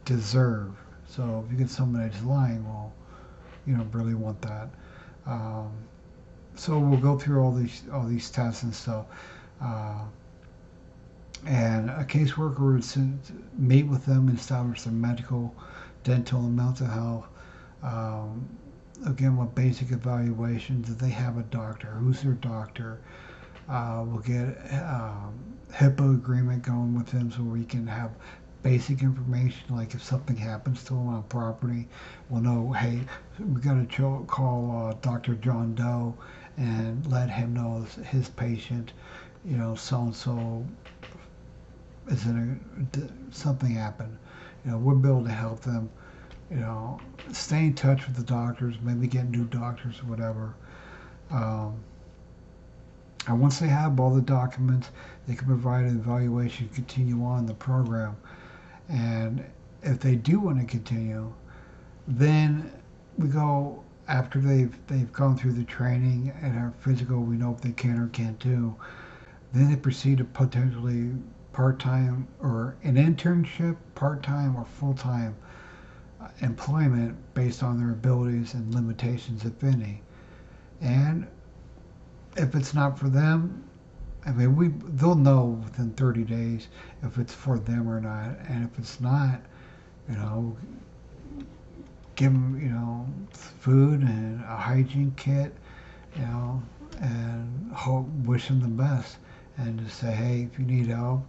deserve. So if you get somebody that's lying, well, you don't really want that. Um, so we'll go through all these tests and stuff. Uh, and a caseworker would meet with them and establish their medical, dental, and mental health. Um, Again, with basic evaluations, if they have a doctor, who's their doctor? We'll get HIPAA agreement going with them so we can have basic information, like if something happens to them on property, we'll know, hey, we got to call Dr. John Doe and let him know his patient, so and so is something happened. We'll be able to help them. Stay in touch with the doctors, maybe get new doctors or whatever. Um, and once they have all the documents, they can provide an evaluation and continue on the program. And if they do want to continue, then we go after they've gone through the training and our physical, we know if they can or can't do. Then they proceed to potentially part-time or an internship, part-time or full-time employment based on their abilities and limitations, if any. And if it's not for them, I mean, they'll know within 30 days if it's for them or not. And if it's not, you know, give them, food and a hygiene kit, and wish them the best. And just say, hey, if you need help,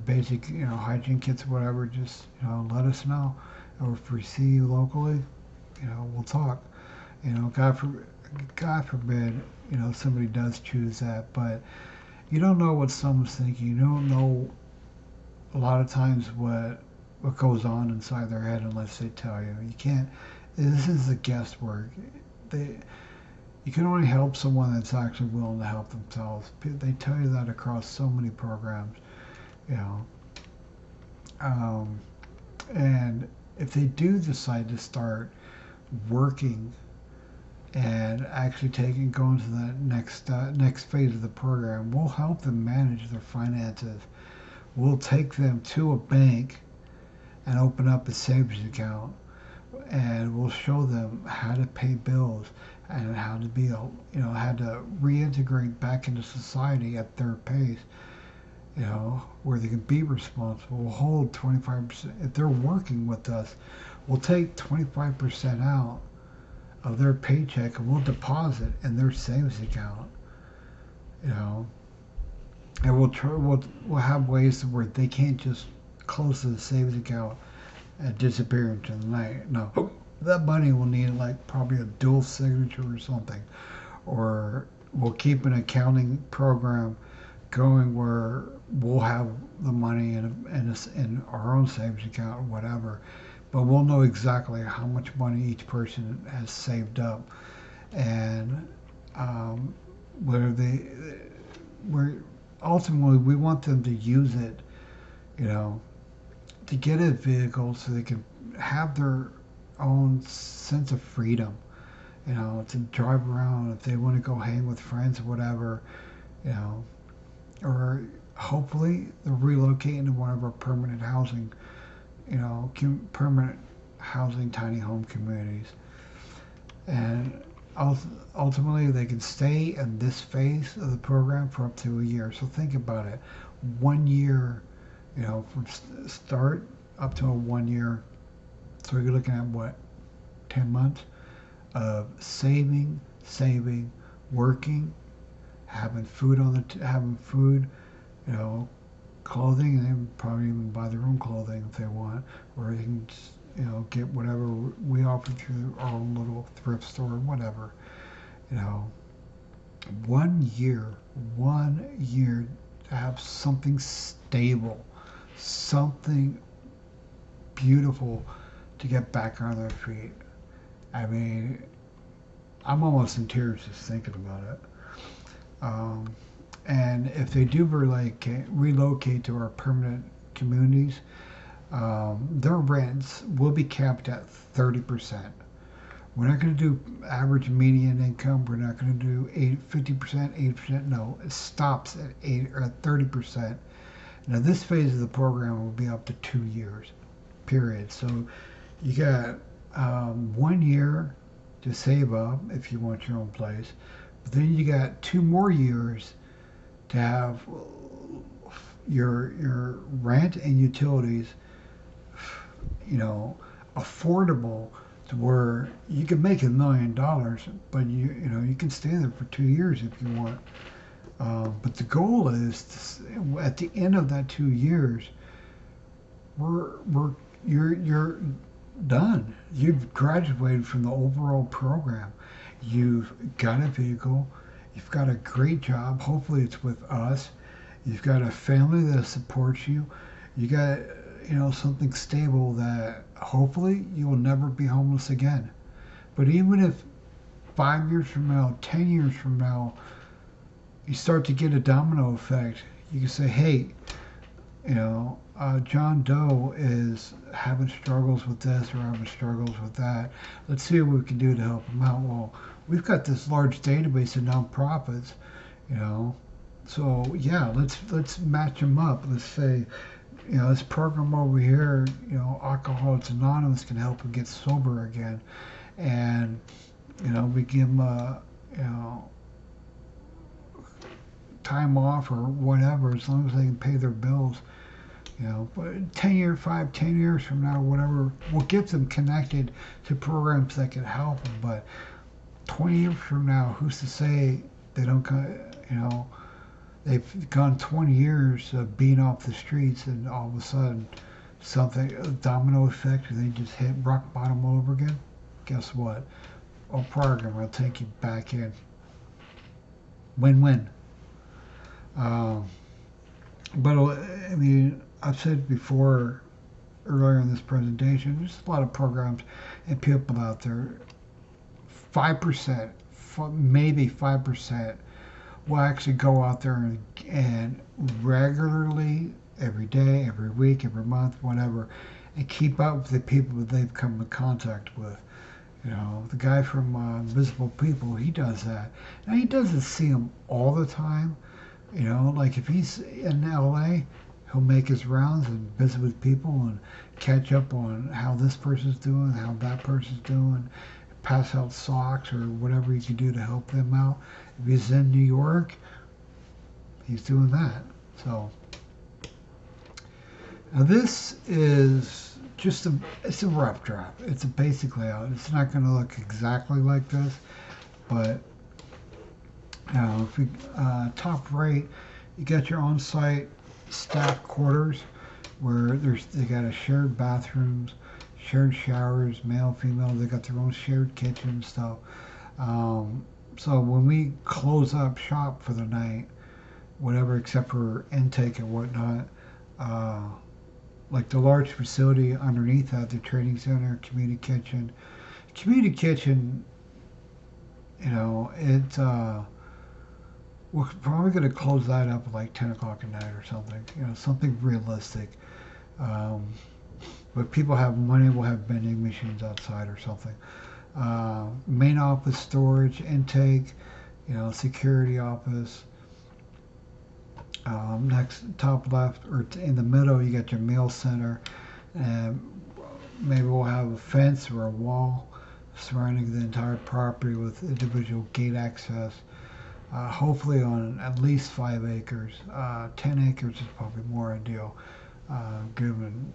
basic, hygiene kits or whatever, just, let us know. Or if we see you locally, we'll talk. God forbid, somebody does choose that, but you don't know what someone's thinking. You don't know a lot of times what goes on inside their head unless they tell you. You can't. This is the guesswork. You can only help someone that's actually willing to help themselves. They tell you that across so many programs, and if they do decide to start working and actually going to the next phase of the program, we'll help them manage their finances. We'll take them to a bank and open up a savings account, and we'll show them how to pay bills and how to how to reintegrate back into society at their pace. Where they can be responsible. We'll hold 25%. If they're working with us, we'll take 25% out of their paycheck and we'll deposit in their savings account. And we'll have ways where they can't just close the savings account and disappear into the night. No, that money will need like probably a dual signature or something, or we'll keep an accounting program going where we'll have the money in our own savings account or whatever, but we'll know exactly how much money each person has saved up, and where ultimately we want them to use it, to get a vehicle so they can have their own sense of freedom, to drive around if they want to go hang with friends or whatever, or hopefully they'll relocate into one of our permanent housing tiny home communities. And ultimately they can stay in this phase of the program for up to a year. So think about it. 1 year, from start up to a 1 year. So you're looking at what, 10 months of saving, working, having food clothing, and they can probably even buy their own clothing if they want, or they can just, get whatever we offer through our own little thrift store or whatever. 1 year to have something stable, something beautiful to get back on their feet. I mean, I'm almost in tears just thinking about it. And if they do relocate to our permanent communities, their rents will be capped at 30%. We're not going to do average median income. We're not going to do 50%, 80%. No, it stops at 8 or 30%. Now, this phase of the program will be up to 2 years, period. So you got 1 year to save up if you want your own place. But then you got 2 more years to have your rent and utilities, affordable to where you can make $1 million, but you can stay there for 2 years if you want. But the goal is at the end of that 2 years, you're done. You've graduated from the overall program. You've got a vehicle. You've got a great job. Hopefully, it's with us. You've got a family that supports you. You got something stable that hopefully you will never be homeless again. But even if 5 years from now, 10 years from now, you start to get a domino effect, you can say, hey, John Doe is having struggles with this or having struggles with that. Let's see what we can do to help him out. Well, we've got this large database of nonprofits, so yeah, let's match them up. Let's say, this program over here, Alcoholics Anonymous can help them get sober again, and we give them time off or whatever, as long as they can pay their bills. But 10 years from now, whatever, we'll get them connected to programs that can help them. But 20 years from now, who's to say they don't, they've gone 20 years of being off the streets, and all of a sudden, a domino effect, and they just hit rock bottom all over again. Guess what? Our program will take you back in. Win-win. But I mean, I've said before earlier in this presentation, there's a lot of programs and people out there. 5%, maybe 5%, will actually go out there and regularly, every day, every week, every month, whatever, and keep up with the people that they've come in contact with. The guy from Invisible People, he does that. Now, he doesn't see them all the time. Like if he's in LA, he'll make his rounds and visit with people and catch up on how this person's doing, how that person's doing, pass out socks or whatever he can do to help them out. If he's in New York, he's doing that. So now this is just it's a rough draft. It's a basic layout. It's not going to look exactly like this, but if we top right, you got your on-site staff quarters where they got a shared bathrooms, shared showers, male, female. They got their own shared kitchen and stuff. So when we close up shop for the night, whatever except for intake and whatnot, like the large facility underneath that, the training center, community kitchen, we're probably going to close that up at like 10 o'clock at night or something, something realistic. But people have money, we'll have vending machines outside or something. Main office storage, intake, security office. Next, top left, or in the middle, you got your mail center. And maybe we'll have a fence or a wall surrounding the entire property with individual gate access. Hopefully on at least 5 acres. 10 acres is probably more ideal, given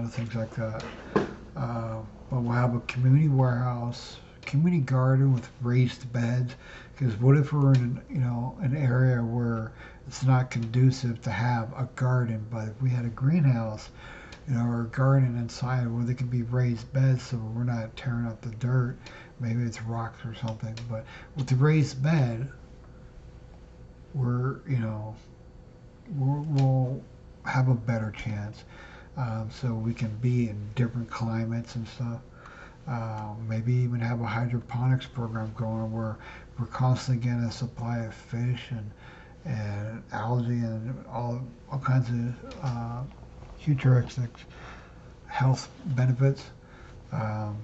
things like that. But we'll have a community warehouse, community garden with raised beds. Because what if we're in an area where it's not conducive to have a garden, but if we had a greenhouse, or a garden inside where there can be raised beds, so we're not tearing up the dirt. Maybe it's rocks or something, but with the raised bed, we'll have a better chance. So we can be in different climates and stuff. Maybe even have a hydroponics program going where we're constantly getting a supply of fish and algae and all kinds of futuristic health benefits. Um,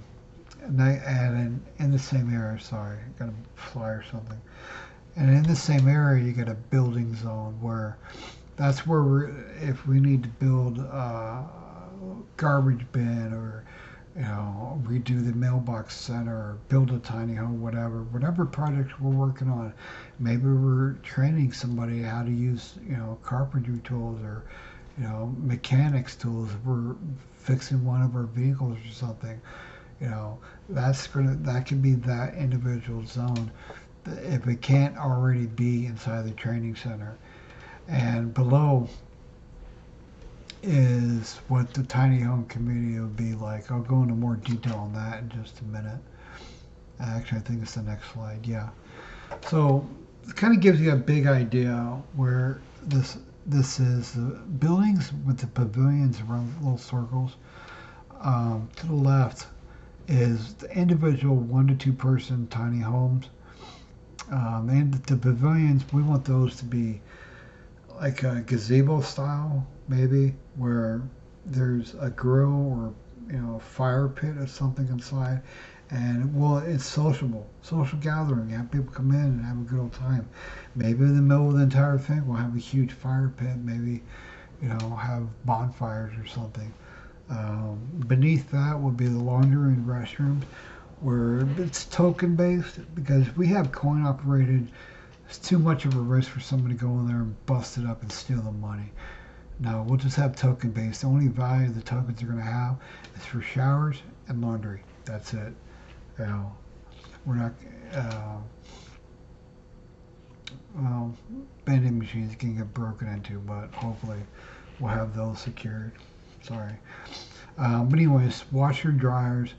and in the same area, sorry, I got a fly or something. And in the same area, you get a building zone where that's where if we need to build a garbage bin or redo the mailbox center or build a tiny home, whatever project we're working on. Maybe we're training somebody how to use carpentry tools or mechanics tools. If we're fixing one of our vehicles or something, that can be that individual zone if it can't already be inside the training center. And below is what the tiny home community will be like. I'll go into more detail on that in just a minute. Actually, I think it's the next slide. Yeah. So it kind of gives you a big idea where this is. The buildings with the pavilions around little circles. To the left is the individual 1 to 2 person tiny homes. And the pavilions, we want those to be like a gazebo style, maybe, where there's a grill or a fire pit or something inside. And it's social gathering. You have people come in and have a good old time. Maybe in the middle of the entire thing, we'll have a huge fire pit. Maybe have bonfires or something. Beneath that will be the laundry and restrooms, where it's token based because we have coin operated. It's too much of a risk for somebody to go in there and bust it up and steal the money. No, we'll just have token based. The only value the tokens are going to have is for showers and laundry. That's it. We're not. Well, vending machines can get broken into, but hopefully we'll have those secured. Sorry. But anyways, washer and dryers,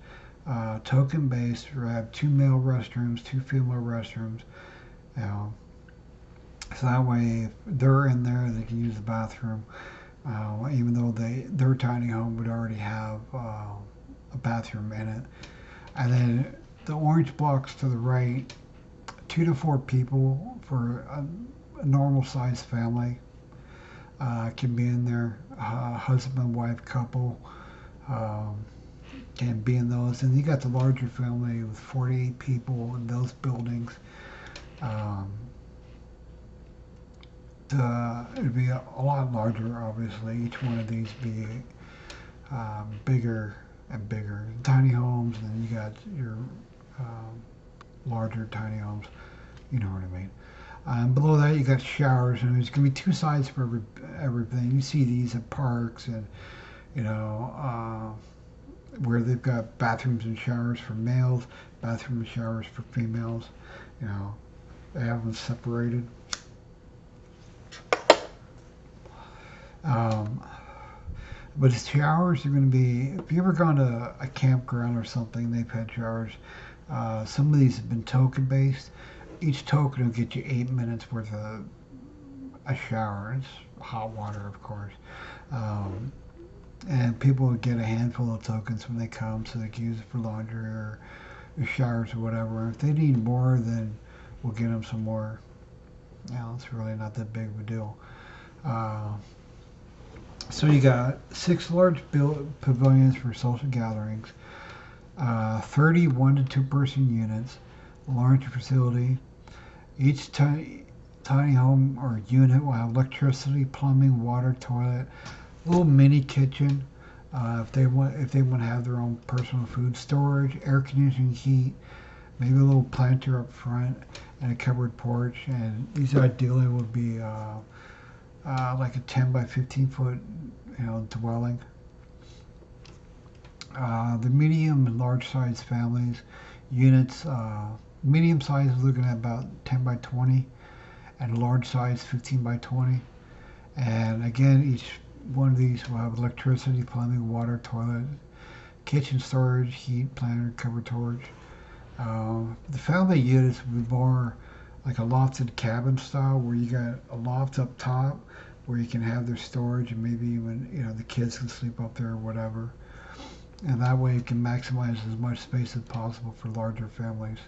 token based. We have 2 male restrooms, 2 female restrooms. So that way, if they're in there, they can use the bathroom. Even though their tiny home would already have a bathroom in it. And then the orange blocks to the right, 2 to 4 people for a normal sized family can be in there. Husband, wife, couple can be in those. And you got the larger family with 48 people in those buildings. It'd be a lot larger, obviously. Each one of these be bigger and bigger. Tiny homes, and then you got your larger tiny homes. You know what I mean. Below that, you got showers, and there's going to be 2 sides for everything. You see these at parks, and where they've got bathrooms and showers for males, bathrooms and showers for females. They have them separated. But the showers are going to be, if you ever gone to a campground or something, they've had showers. Some of these have been token based. Each token will get you 8 minutes worth of a shower. It's hot water, of course. And people will get a handful of tokens when they come so they can use it for laundry or showers or whatever. If they need more, then we'll get them some more. It's really not that big of a deal. So you got 6 large pavilions for social gatherings, 30 1 to 2 person units, a large facility. Each tiny home or unit will have electricity, plumbing, water, toilet, little mini kitchen. If they want to have their own personal food storage, air conditioning, heat, maybe a little planter up front, and a covered porch. And these ideally would be like a 10 by 15 foot, dwelling. The medium and large size families units, medium size is looking at about 10 by 20, and large size 15 by 20. And again, each one of these will have electricity, plumbing, water, toilet, kitchen storage, heat, planter, covered porch. The family units would be more like a lofted cabin style, where you got a loft up top where you can have their storage, and maybe even the kids can sleep up there or whatever. And that way you can maximize as much space as possible for larger families.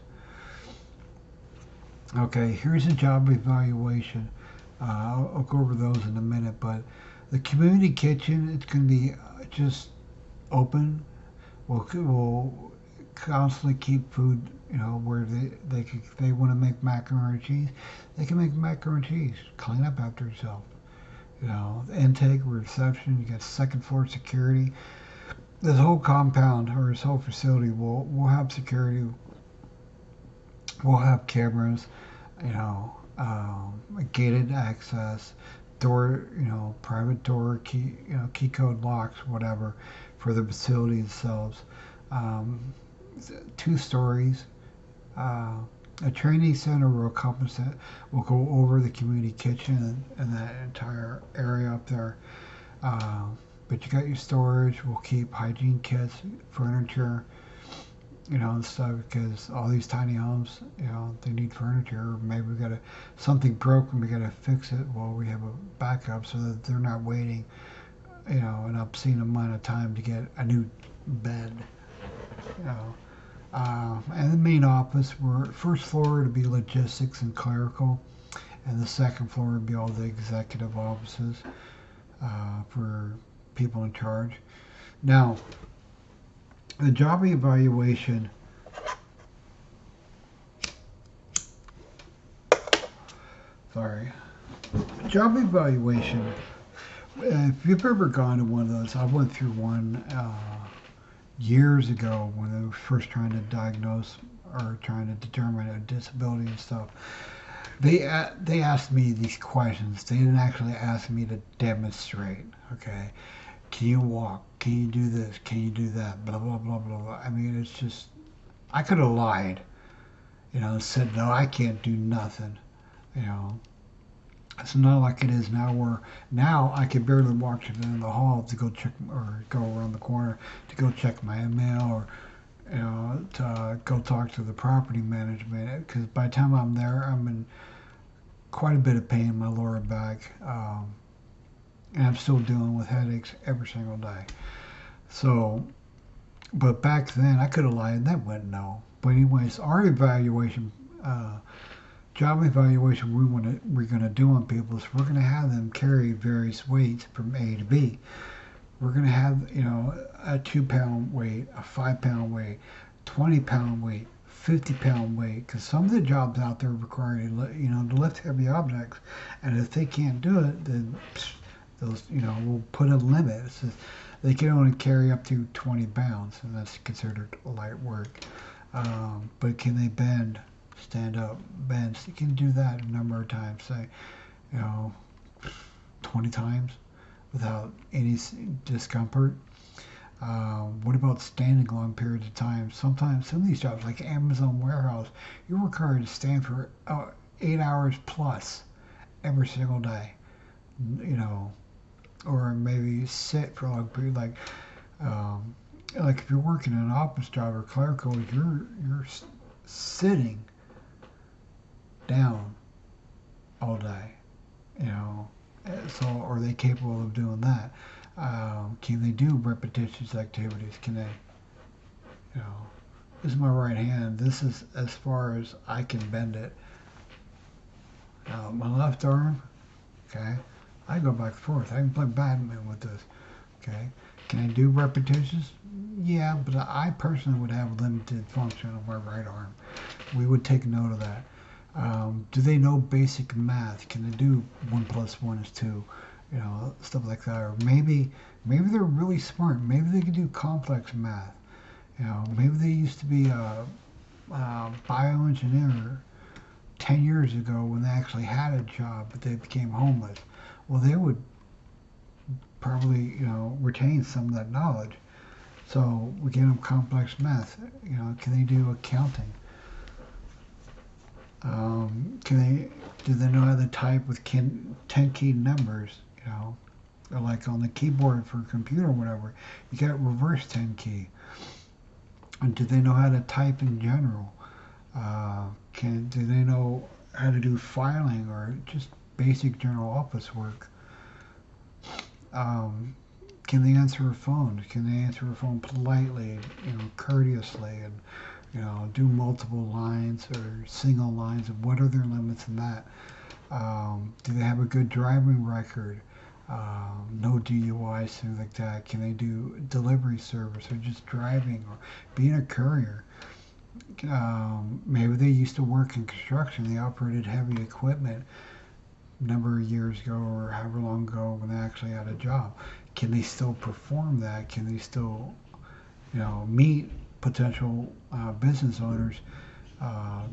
Okay, here's a job evaluation. I'll go over those in a minute, but The community kitchen, it's going to be just open. We'll constantly keep food, where they want to make macaroni and cheese, they can make macaroni and cheese. Clean up after yourself. Intake, reception. You got second floor security. This whole compound or this whole facility will have security. We'll have cameras. Gated access, door, private door, key code locks, whatever, for the facility themselves. Um, 2 stories. Uh, a training center will encompass it. We'll go over the community kitchen and that entire area up there. Uh, but you got your storage. We'll keep hygiene kits, furniture, and stuff, because all these tiny homes, they need furniture. Or maybe we gotta something broke and we gotta fix it. Well, we have a backup so that they're not waiting, an obscene amount of time to get a new bed. You know, and the main office, first floor to be logistics and clerical, and the second floor would be all the executive offices for people in charge. Now, the job evaluation. Sorry. Job evaluation. If you've ever gone to one of those, I went through one years ago when they were first trying to diagnose or trying to determine a disability and stuff. They asked me these questions. They didn't actually ask me to demonstrate. Okay, can you walk? Can you do this? Can you do that? Blah blah blah blah blah. I mean, it's just I could have lied, said no, I can't do nothing. You know, it's not like it is now, where now I can barely walk in the hall to go check or go around the corner to go check my email, or to go talk to the property management, because by the time I'm there, I'm in quite a bit of pain in my lower back, and I'm still dealing with headaches every single day. So, but back then I could have lied and that went no. But anyways, our evaluation, job evaluation we're going to do on people is we're going to have them carry various weights from A to B. We're going to have, a 2 pound weight, a 5 pound weight, 20 pound weight, 50 pound weight, because some of the jobs out there require to lift heavy objects, and if they can't do it, then those, we'll put a limit. It says they can only carry up to 20 pounds, and that's considered light work. But can they bend, stand up, bend? So you can do that a number of times, say, 20 times without any discomfort. What about standing long periods of time? Sometimes some of these jobs, like Amazon warehouse, you're required to stand for 8 hours plus every single day. Or maybe sit for a long period. Like if you're working in an office job or clerical, you're sitting down all day. So are they capable of doing that? Can they do repetitious activities? Can they, this is my right hand. This is as far as I can bend it. My left arm, okay, I go back and forth. I can play badminton with this, okay. Can I do repetitions? Yeah, but I personally would have limited function on my right arm. We would take note of that. Do they know basic math? Can they do 1 + 1 = 2? Stuff like that. Or maybe they're really smart. Maybe they can do complex math. Maybe they used to be a bioengineer 10 years ago when they actually had a job, but they became homeless. Well, they would probably, retain some of that knowledge. So we give them complex math. Can they do accounting? Do they know how to type with 10 key numbers? Or like on the keyboard for a computer or whatever, you got reverse 10 key. And do they know how to type in general? Do they know how to do filing or just basic general office work? Can they answer a phone? Can they answer a phone politely, courteously, and do multiple lines or single lines? And what are their limits in that? Do they have a good driving record? No DUIs, things like that? Can they do delivery service or just driving or being a courier? Maybe they used to work in construction. They operated heavy equipment a number of years ago or however long ago when they actually had a job. Can they still perform that? Can they still, meet potential business owners'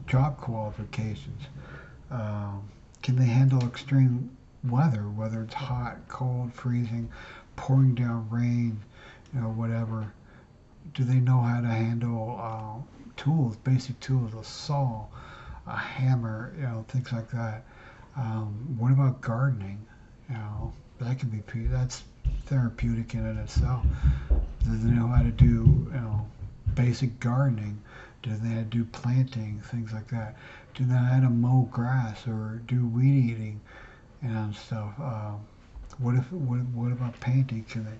job qualifications? Um, can they handle extreme weather, whether it's hot, cold, freezing, pouring down rain, whatever? Do they know how to handle tools, basic tools, a saw, a hammer, things like that? What about gardening? That can be that's therapeutic in it itself. Do they know how to do basic gardening? Do they know how to do planting, things like that? Do they know how to mow grass or do weed eating and stuff? What about painting? Can they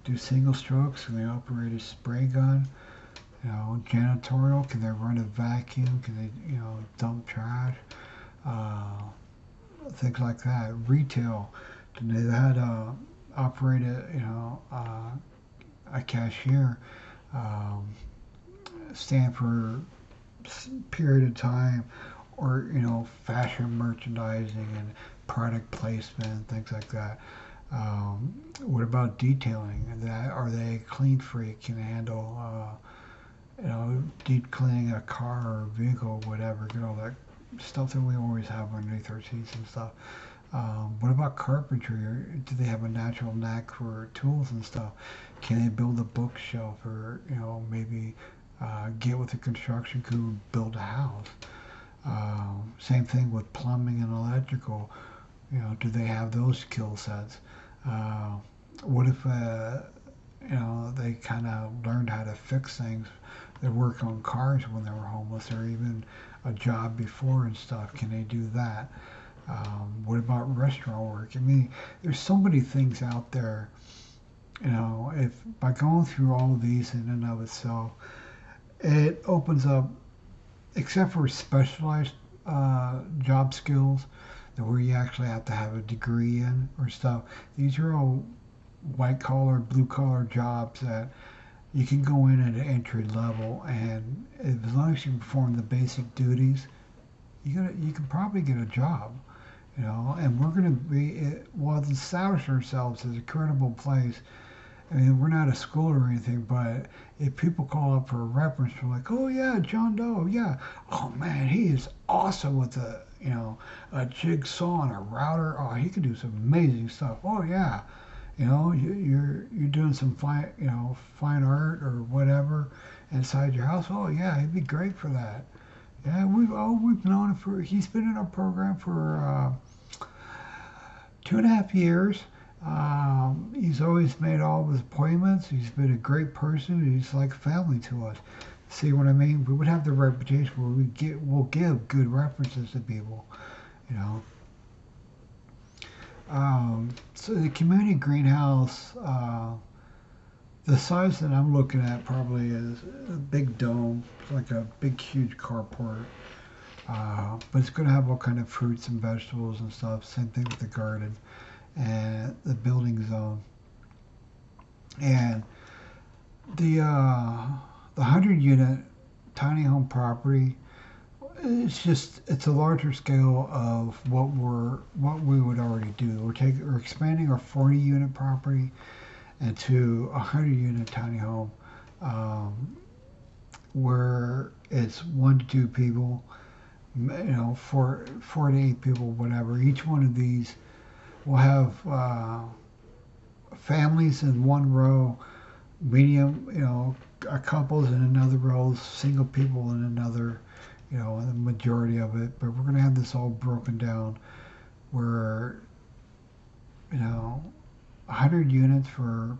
do single strokes? Can they operate a spray gun? Janitorial? Can they run a vacuum? Can they dump trash? Uh, Things like that. Retail? Do they know how to operate a cashier? Um, Stand for period of time, or fashion merchandising and product placement, things like that. What about detailing? That are they a clean freak? Can they handle deep cleaning a car or vehicle, whatever? That stuff that we always have underneath our seats and stuff. What about carpentry? Do they have a natural knack for tools and stuff? Can they build a bookshelf, or maybe get with a construction crew and build a house? Same thing with plumbing and electrical. Do they have those skill sets? Uh, what if they kind of learned how to fix things? They work on cars when they were homeless, or even a job before and stuff. Can they do that? What about restaurant work? I mean, there's so many things out there. If by going through all of these in and of itself, it opens up, except for specialized job skills, that where you actually have to have a degree in or stuff. These are all white collar, blue collar jobs that you can go in at an entry level, and as long as you perform the basic duties, you can probably get a job. And we're going to be well establish ourselves as a credible place. I mean, we're not a school or anything, but if people call up for a reference, we're like, oh yeah, John Doe, yeah, oh man, he is awesome with a jigsaw and a router. Oh, he can do some amazing stuff. Oh yeah, you're doing some fine art or whatever inside your house. Oh yeah, he'd be great for that. Yeah, we've known him for. He's been in our program for 2.5 years. He's always made all of his appointments. He's been a great person. He's like family to us. See what I mean? We would have the reputation where we'll give good references to people. You know. So the community greenhouse, the size that I'm looking at probably is a big dome, it's like a big huge carport. But it's going to have all kind of fruits and vegetables and stuff. Same thing with the garden and the building zone. And the 100 unit tiny home property, it's a larger scale of what we would already do. We're expanding our 40 unit property into a 100 unit tiny home, where it's 1 to 2 people, four to 8 people, whatever. Each one of these will have families in one row, medium, couples in another row, single people in another, the majority of it. But we're going to have this all broken down where, 100 units for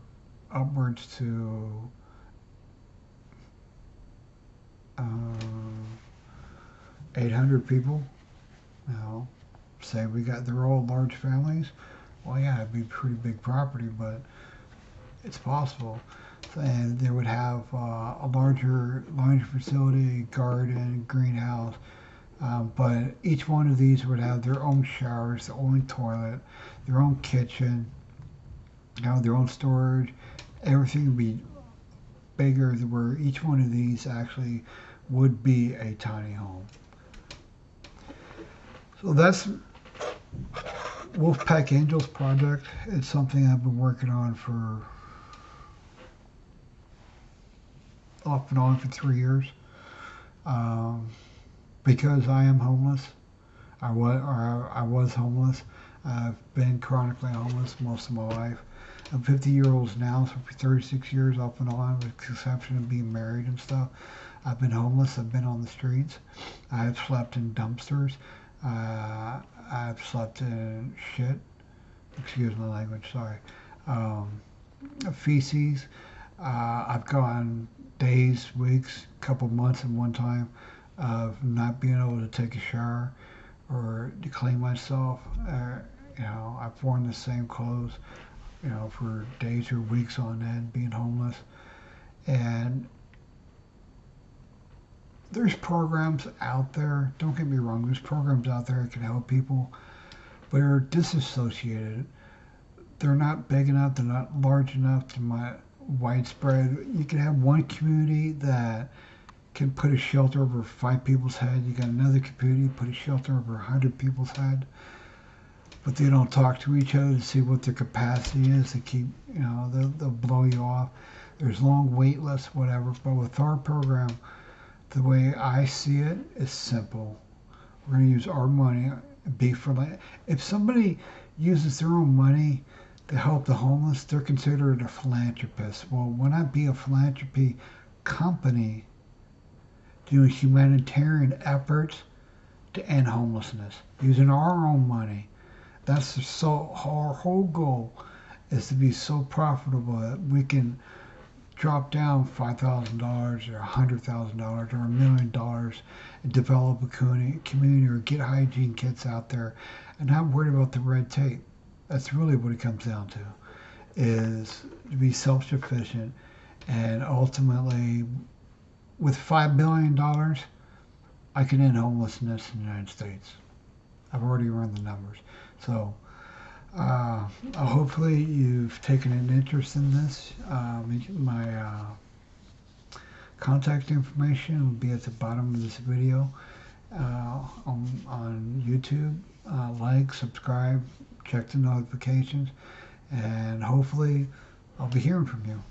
upwards to uh, 800 people. Say they're all large families. Well, yeah, it'd be a pretty big property, but it's possible. And they would have a larger facility, garden, greenhouse. But each one of these would have their own showers, their own toilet, their own kitchen. have their own storage. Everything would be bigger, where each one of these actually would be a tiny home. So that's Wolfpack Angels project. It's something I've been working on for off and on for 3 years. Um, because I am homeless. I was homeless. I've been chronically homeless most of my life. I'm 50 years old now, so for 36 years off and on, with the exception of being married and stuff, I've been homeless. I've been on the streets. I've slept in dumpsters. I've slept in shit. Excuse my language. Sorry. Um, Feces. I've gone days, weeks, couple months at one time of not being able to take a shower or to clean myself. I've worn the same clothes, for days or weeks on end, being homeless. And there's programs out there. Don't get me wrong. There's programs out there that can help people, but they're disassociated. They're not big enough. They're not large enough to my widespread. You can have one community that can put a shelter over 5 people's head. You got another community put a shelter over 100 people's head, but they don't talk to each other to see what their capacity is. They keep, they'll blow you off. There's long wait lists, whatever. But with our program, the way I see it is simple. We're going to use our money, be for land. If somebody uses their own money to help the homeless, they're considered a philanthropist. Well, why not be a philanthropy company doing humanitarian efforts to end homelessness using our own money? That's our whole goal is to be so profitable that we can drop down $5,000 or $100,000 or $1,000,000 and develop a community or get hygiene kits out there and not worried about the red tape. That's really what it comes down to, is to be self-sufficient. And ultimately, with $5 billion, I can end homelessness in the United States. I've already run the numbers. So hopefully you've taken an interest in this. My contact information will be at the bottom of this video on YouTube. Like, subscribe, check the notifications, and hopefully I'll be hearing from you.